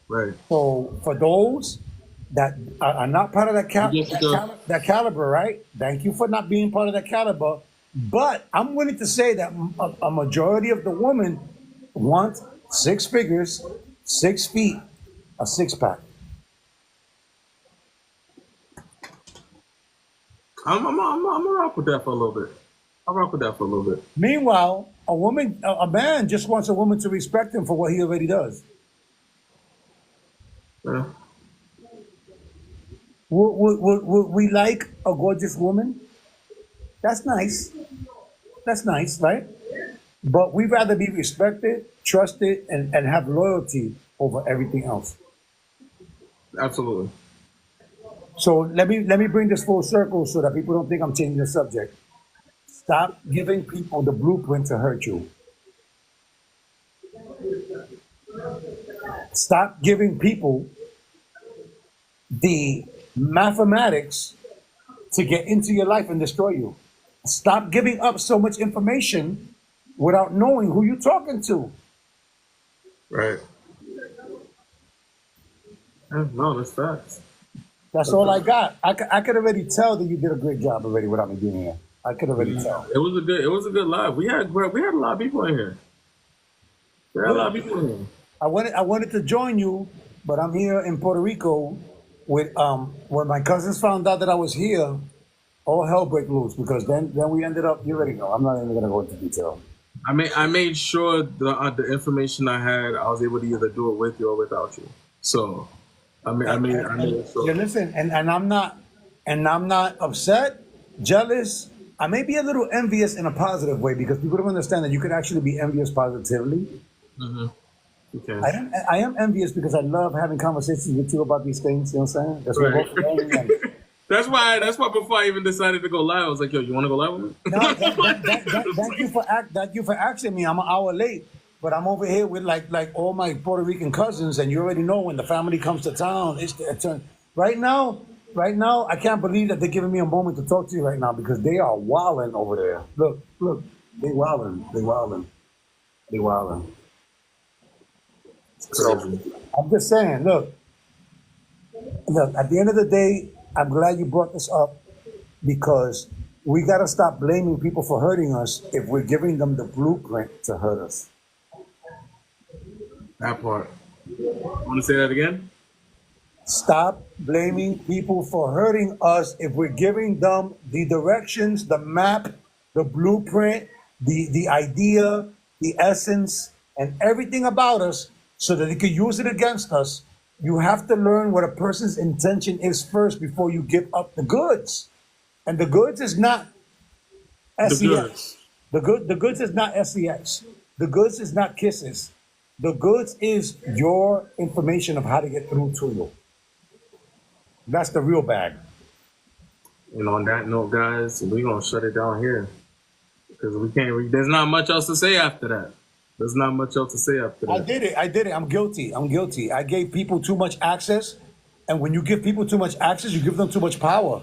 Right. So for those that are not part of Jessica, that caliber, right? Thank you for not being part of that caliber. But I'm willing to say that a majority of the women want 6 figures, 6 feet, a 6 pack. I'm gonna rock with that for a little bit. I'll rock with that for a little bit. Meanwhile, a man just wants a woman to respect him for what he already does. Yeah. Would we like a gorgeous woman? That's nice. That's nice, right? But we'd rather be respected, trusted, and have loyalty over everything else. Absolutely. So let me bring this full circle so that people don't think I'm changing the subject. Stop giving people the blueprint to hurt you. Stop giving people the mathematics to get into your life and destroy you. Stop giving up so much information without knowing who you're talking to. Right. Yeah, no, that's facts. That's all I got. I could already tell that you did a great job already without me being here. I could already tell. It was a good live. We had a lot of people in here. We had a lot of people in here. I wanted to join you, but I'm here in Puerto Rico with when my cousins found out that I was here, all hell break loose because then we ended up. You already know. I'm not even gonna go into detail. I made sure the information I had, I was able to either do it with you or without you. So I made Yeah, sure. listen, and I'm not upset, jealous. I may be a little envious in a positive way because people don't understand that you could actually be envious positively. Mm-hmm. Okay. I am envious because I love having conversations with you about these things. You know what I'm saying? That's what Right. we're both learning and That's why before I even decided to go live, I was like, yo, you want to go live with me? no, thank you for asking me. I'm an hour late, but I'm over here with like all my Puerto Rican cousins, and you already know when the family comes to town, it's the turn. Right now, I can't believe that they're giving me a moment to talk to you right now because they are wilding over there. Look, they wilding. It's So crazy. I'm just saying, look. At the end of the day, I'm glad you brought this up because we got to stop blaming people for hurting us if we're giving them the blueprint to hurt us. That part. Want to say that again? Stop blaming people for hurting us if we're giving them the directions, the map, the blueprint, the idea, the essence, and everything about us so that they can use it against us. You have to learn what a person's intention is first before you give up the goods. And the goods is not The SEX. goods. The goods is not SEX. The goods is not kisses. The goods is your information of how to get through to you. That's the real bag. And on that note, guys, we're gonna shut it down here because we can't. There's not much else to say after that. There's not much else to say after I that. did it. I did it. I'm guilty. I'm guilty. I gave people too much access. And when you give people too much access, you give them too much power.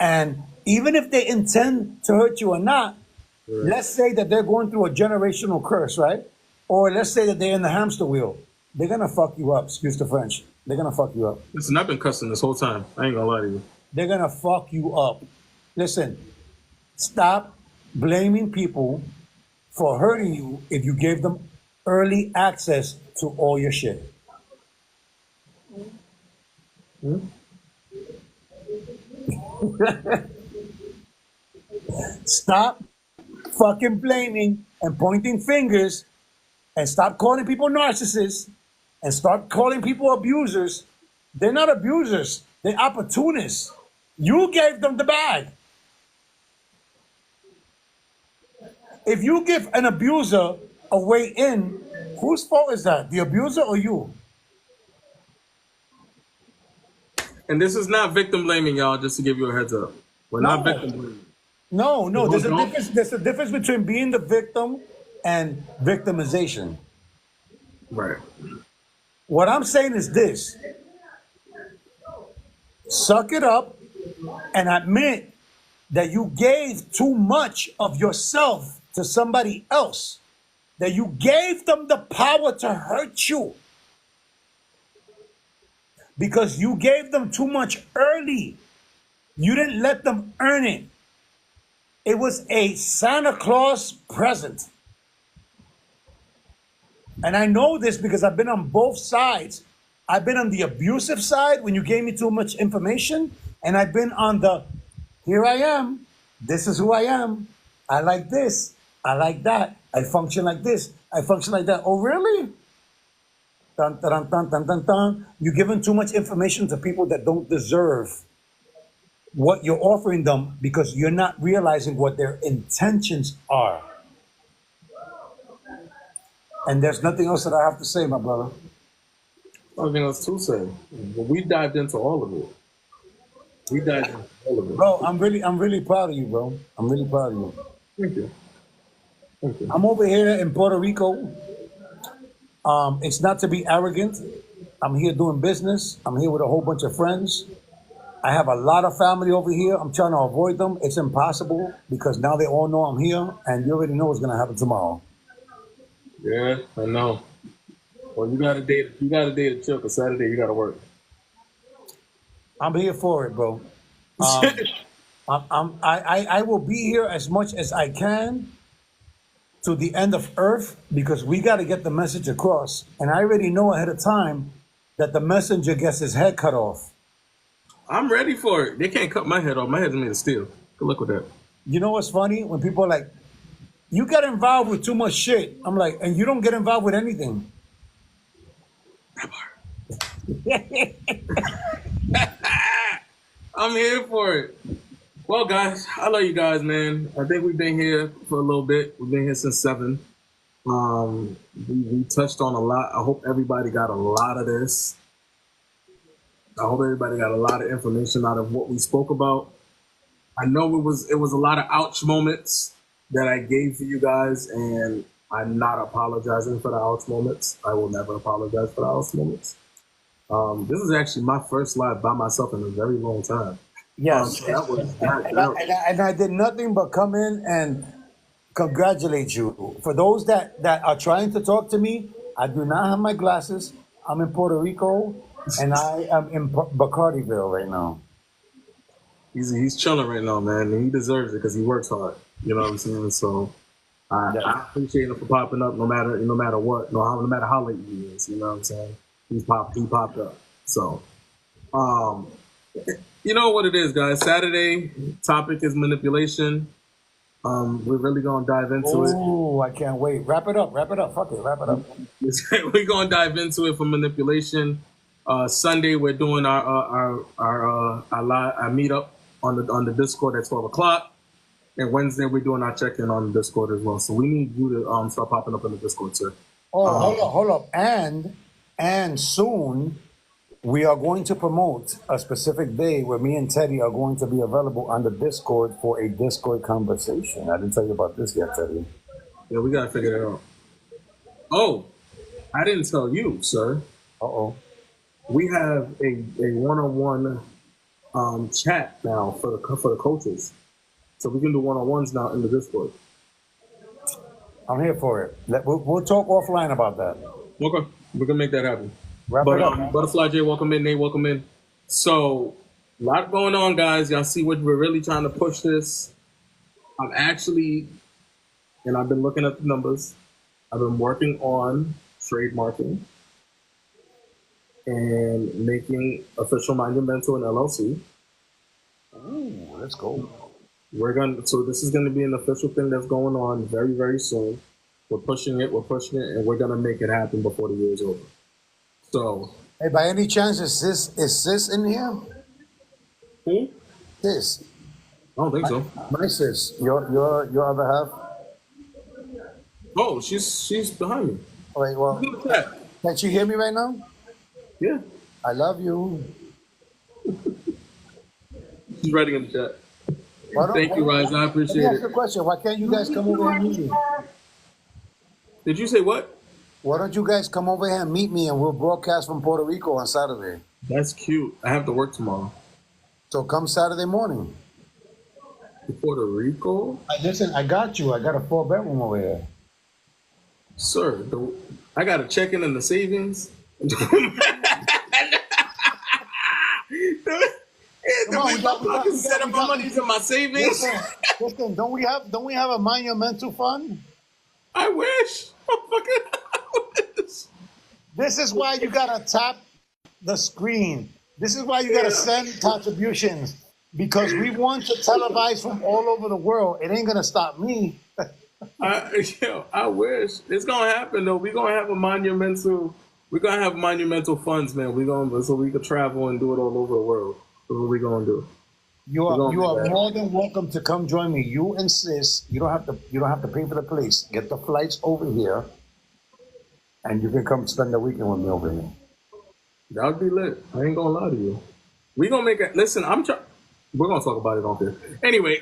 And even if they intend to hurt you or not, let's say that they're going through a generational curse, right? Or let's say that they're in the hamster wheel. They're going to fuck you up. Excuse the French. They're going to fuck you up. Listen, I've been cussing this whole time. I ain't gonna lie to you. They're going to fuck you up. Listen, stop blaming people for hurting you if you gave them early access to all your shit. Stop fucking blaming and pointing fingers and stop calling people narcissists and start calling people abusers. They're not abusers, they're opportunists. You gave them the bag. If you give an abuser a way in, whose fault is that? The abuser or you? And this is not victim blaming, y'all. Just to give you a heads up, we're not No. victim blaming. No. There's a Don't- difference. There's a difference between being the victim and victimization. Right. What I'm saying is this: suck it up and admit that you gave too much of yourself to somebody else. That you gave them the power to hurt you. Because you gave them too much early. You didn't let them earn it. It was a Santa Claus present. And I know this because I've been on both sides. I've been on the abusive side when you gave me too much information, and I've been on the here I am, this is who I am, I like this, I like that, I function like this, I function like that. Oh, really? Dun, dun, dun, dun, dun, dun. You're giving too much information to people that don't deserve what you're offering them because you're not realizing what their intentions are. And there's nothing else that I have to say, my brother. Nothing else to say. But we dived into all of it. We dived into all of it. Bro, I'm really proud of you, bro. I'm really proud of you. Thank you. Thank you. I'm over here in Puerto Rico. It's not to be arrogant. I'm here doing business. I'm here with a whole bunch of friends. I have a lot of family over here. I'm trying to avoid them. It's impossible because now they all know I'm here, and you already know what's gonna happen tomorrow. Yeah, I know. Well, you got a day. You got a day to chill. Cause Saturday you got to work. I'm here for it, bro. I will be here as much as I can to the end of Earth because we got to get the message across. And I already know ahead of time that the messenger gets his head cut off. I'm ready for it. They can't cut my head off. My head's made of steel. Good luck with that. You know what's funny? When people are like, you got involved with too much shit. I'm like, and you don't get involved with anything. I'm here for it. Well, guys, I love you guys, man. I think we've been here for a little bit. We've been here since 7. We touched on a lot. I hope everybody got a lot of this. I hope everybody got a lot of information out of what we spoke about. I know it was a lot of ouch moments that I gave for you guys, and I'm not apologizing for the ouch moments. I will never apologize for the ouch moments. This is actually my first live by myself in a very long time. Yes. And I did nothing but come in and congratulate you. For those that are trying to talk to me, I do not have my glasses. I'm in Puerto Rico, and I am in Bacardyville right now. He's chilling right now, man, and he deserves it because he works hard. You know what I'm saying? So Yeah. I appreciate him for popping up, no matter what, no matter how late he is. You know what I'm saying? He popped up. So um, you know what it is, guys. Saturday topic is manipulation. We're really gonna dive into it. Oh, I can't wait. Wrap it up. Wrap it up. Fuck it. Wrap it up. We're gonna dive into it for manipulation. Sunday we're doing our meetup on the Discord at 12 o'clock, and Wednesday we're doing our check-in on the Discord as well. So we need you to start popping up in the Discord, sir. Oh, hold up. And soon we are going to promote a specific day where me and Teddy are going to be available on the Discord for a Discord conversation. I didn't tell you about this yet, Teddy. Yeah, we gotta figure that out. Oh, I didn't tell you, sir. Uh-oh. We have a one-on-one chat now for the coaches, so we can do one-on-ones now in the Discord. I'm here for it. We'll talk offline about that. Okay, we can make that happen. Wrap But it up. Butterfly J, welcome in. Nate, welcome in. So, a lot going on, guys. Y'all see what we're really trying to push this. I'm actually, and I've been looking at the numbers. I've been working on trademarking and making official monumental and LLC. Ooh, let's go. So this is gonna be an official thing that's going on very, very soon. We're pushing it, and we're gonna make it happen before the year is over. So, Hey, by any chance, is sis in here? who? Sis. I don't think so. My sis. Your other half. Oh, she's behind me. Wait, well, Look at that. can she hear me right now? Yeah, I love you. she's writing in the chat. Why don't- Thank you, Rise. I Let me appreciate ask you a it. question. Why can't you guys come over here and meet me? Did you say what? Why don't you guys come over here and meet me and we'll broadcast from Puerto Rico on Saturday? That's cute. I have to work tomorrow. So come Saturday morning. Puerto Rico? Listen, I got you. I got a 4-bedroom over here. Sir, I got to check in the savings. Come on, we got- Set up my money's in my savings. Listen, don't we have a monumental fund? I wish. This is why you gotta tap the screen. This is why you gotta send contributions. Because we want to televise from all over the world. It ain't gonna stop me. I wish. It's gonna happen though. We're gonna have monumental funds, man. So we could travel and do it all over the world. That's what we're gonna do. You are more than welcome to come join me. You and sis, you don't have to pay for the place. Get the flights over here, and you can come spend the weekend with me over here. That would be lit. I ain't gonna lie to you. We gonna make it. Listen, we're gonna talk about it on here. Anyway,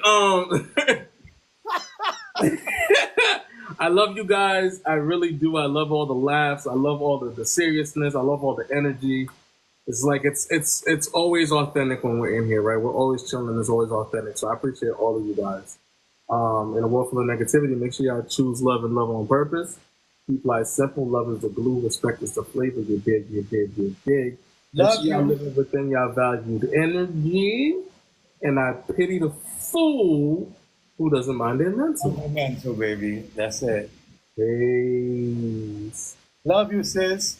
I love you guys. I really do. I love all the laughs. I love all the seriousness. I love all the energy. It's like it's always authentic when we're in here, right? We're always chilling. It's always authentic. So I appreciate all of you guys. In a world full of negativity, make sure y'all choose love and love on purpose. Keep life simple. Love is the glue. Respect is the flavor. You dig, you dig, you dig. Make sure y'all living within y'all valued energy. And I pity the fool who doesn't mind their mental. Mental, baby. That's it. Peace. Love you, sis.